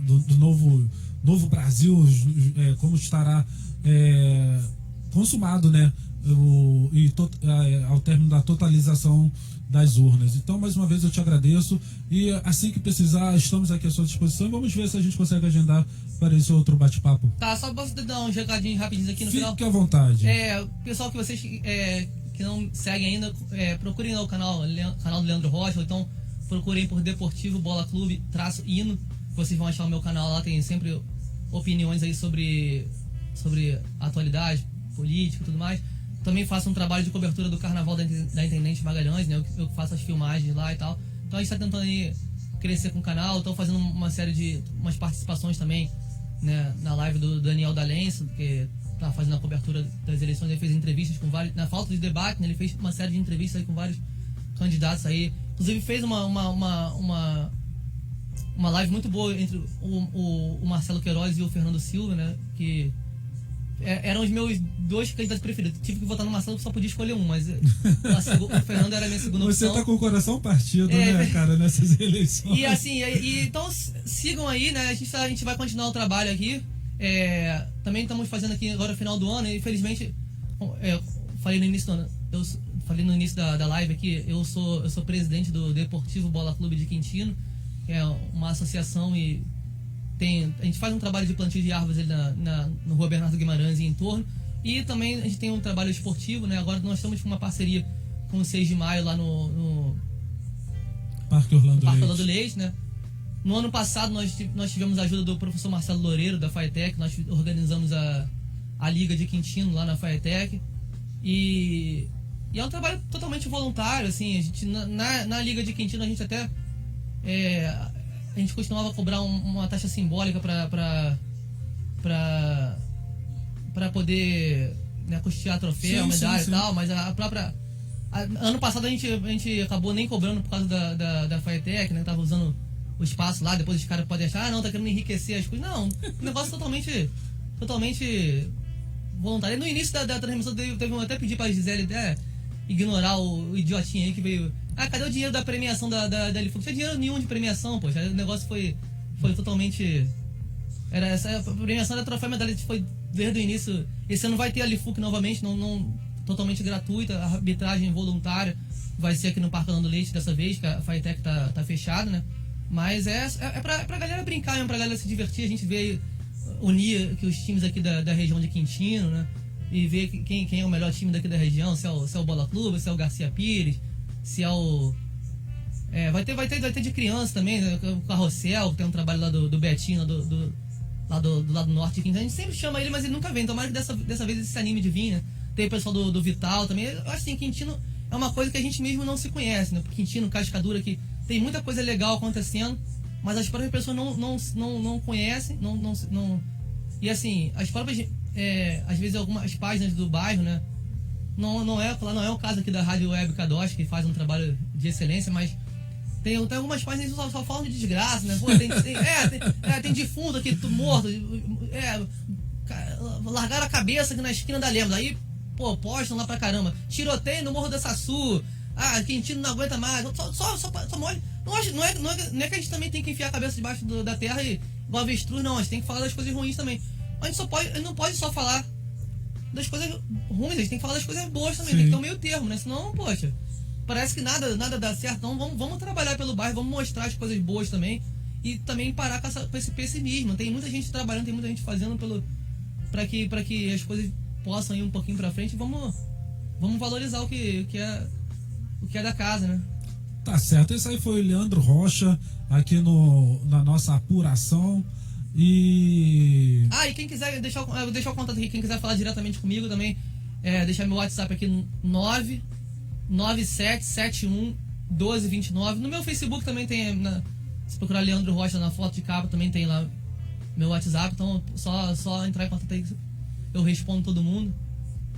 do novo Brasil, como estará consumado, né? Ao término da totalização das urnas. Então, mais uma vez eu te agradeço, e assim que precisar, estamos aqui à sua disposição, e vamos ver se a gente consegue agendar para esse outro bate-papo. Tá, só posso dar uns recadinhos rapidinhos aqui no final? Fique à vontade. Pessoal, que vocês que não seguem ainda, procurem lá o canal do Leandro Rocha, ou então procurem por Deportivo Bola Clube _hino, vocês vão achar o meu canal lá, tem sempre opiniões aí sobre atualidade, política e tudo mais. Também faço um trabalho de cobertura do Carnaval da Intendente Magalhães, né? Eu faço as filmagens lá e tal. Então a gente está tentando aí crescer com o canal. Estou fazendo uma série de umas participações também, né? Na live do Daniel D'Alenço, que tá fazendo a cobertura das eleições. Ele fez entrevistas com vários, na falta de debate, né? Ele fez uma série de entrevistas aí com vários candidatos aí. Inclusive fez uma live muito boa entre o Marcelo Queiroz e o Fernando Silva, né? Que eram os meus 2 candidatos preferidos. Tive que votar no Marcelo, só podia escolher um, mas o Fernando era a minha segunda opção. Você tá com o coração partido, né, cara, nessas eleições. E assim, então sigam aí, né? A gente vai continuar o trabalho aqui. Também estamos fazendo aqui agora no final do ano, e infelizmente, falei no início do ano, falei no início da live aqui, eu sou presidente do Deportivo Bola Clube de Quintino, que é uma associação, e a gente faz um trabalho de plantio de árvores ali no Rua Bernardo Guimarães e em torno. E também a gente tem um trabalho esportivo, né? Agora nós estamos com uma parceria com o 6 de maio lá no Parque Orlando Leite, né? No ano passado nós tivemos a ajuda do professor Marcelo Loureiro, da FAETEC. Nós organizamos a Liga de Quintino lá na FAETEC. E é um trabalho totalmente voluntário, assim. A gente, na Liga de Quintino a gente até... a gente costumava cobrar uma taxa simbólica para poder, né, custear troféu, medalha e tal, mas a Ano passado a gente acabou nem cobrando por causa da Firetech, né? Tava usando o espaço lá, depois os caras podem achar, não, tá querendo enriquecer as coisas. Não, um negócio totalmente voluntário. No início da transmissão, eu até pedi pra Gisele ignorar o idiotinho aí que veio. Cadê o dinheiro da premiação da LFUC? Não tinha dinheiro nenhum de premiação, poxa. O negócio foi totalmente. Essa premiação da Troféu Medalhista foi desde o início. Esse ano vai ter a LFUC novamente, não totalmente gratuita, a arbitragem voluntária vai ser aqui no Parque Orlando Leite dessa vez, que a Firetech tá fechada, né? Mas é pra galera brincar mesmo, pra galera se divertir. A gente vê unir aqui os times aqui da região de Quintino, né? E ver quem é o melhor time daqui da região, se é o Bola Clube, se é o Garcia Pires, se é o... vai ter de criança também, né? O Carrossel, que tem um trabalho lá do Betinho, lá do lado norte de Quintino. A gente sempre chama ele, mas ele nunca vem. Tomara que dessa vez ele se anime de vir, né? Tem o pessoal do Vital também. Eu acho assim, Quintino é uma coisa que a gente mesmo não se conhece, né? Quintino, Cascadura, que tem muita coisa legal acontecendo, mas as próprias pessoas não conhecem, não... E assim, as próprias... às vezes algumas páginas do bairro, né? Não é o caso aqui da Rádio Web Kadosh, que faz um trabalho de excelência, mas tem algumas páginas que só falam de desgraça, né? Pô, tem defunto aqui, morto, largaram a cabeça aqui na esquina da Lembra, aí, pô, postam lá pra caramba, tiroteio no Morro da Sassu, Quintino não aguenta mais, só mole. Não é que a gente também tem que enfiar a cabeça debaixo da terra e igual avestruz, não, a gente tem que falar das coisas ruins também. Mas a gente não pode só falar das coisas ruins, a gente tem que falar das coisas boas também. Sim. Tem que ter um meio termo, né? Senão, poxa, parece que nada dá certo. Então vamos trabalhar pelo bairro, vamos mostrar as coisas boas também e também parar com esse pessimismo. Tem muita gente trabalhando, tem muita gente fazendo para que as coisas possam ir um pouquinho para frente. Vamos valorizar o que é da casa, né? Tá certo. Esse aí foi o Leandro Rocha aqui na nossa apuração. E quem quiser deixar o contato aqui, quem quiser falar diretamente comigo também, deixar meu WhatsApp aqui 997711229. No meu Facebook também tem, se procurar Leandro Rocha na foto de capa, também tem lá meu WhatsApp, então só entrar em contato aí, eu respondo todo mundo.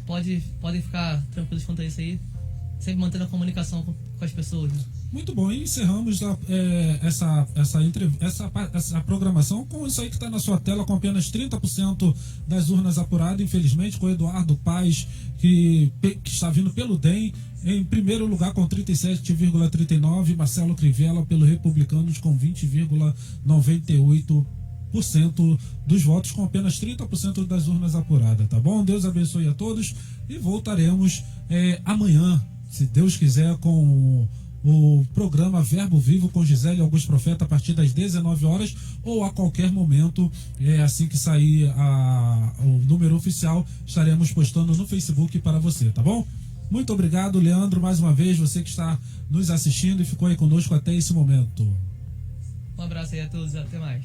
Pode ficar tranquilos quanto a isso aí, sempre mantendo a comunicação com as pessoas, né? Muito bom, e encerramos essa programação com isso aí que está na sua tela, com apenas 30% das urnas apuradas, infelizmente, com o Eduardo Paes, que está vindo pelo DEM, em primeiro lugar com 37,39%, Marcelo Crivella pelo Republicanos com 20,98% dos votos, com apenas 30% das urnas apuradas, tá bom? Deus abençoe a todos e voltaremos amanhã, se Deus quiser, com o programa Verbo Vivo com Gisele Augusto Profeta a partir das 19 horas ou a qualquer momento, assim que sair o número oficial, estaremos postando no Facebook para você, tá bom? Muito obrigado, Leandro, mais uma vez, você que está nos assistindo e ficou aí conosco até esse momento. Um abraço aí a todos, até mais.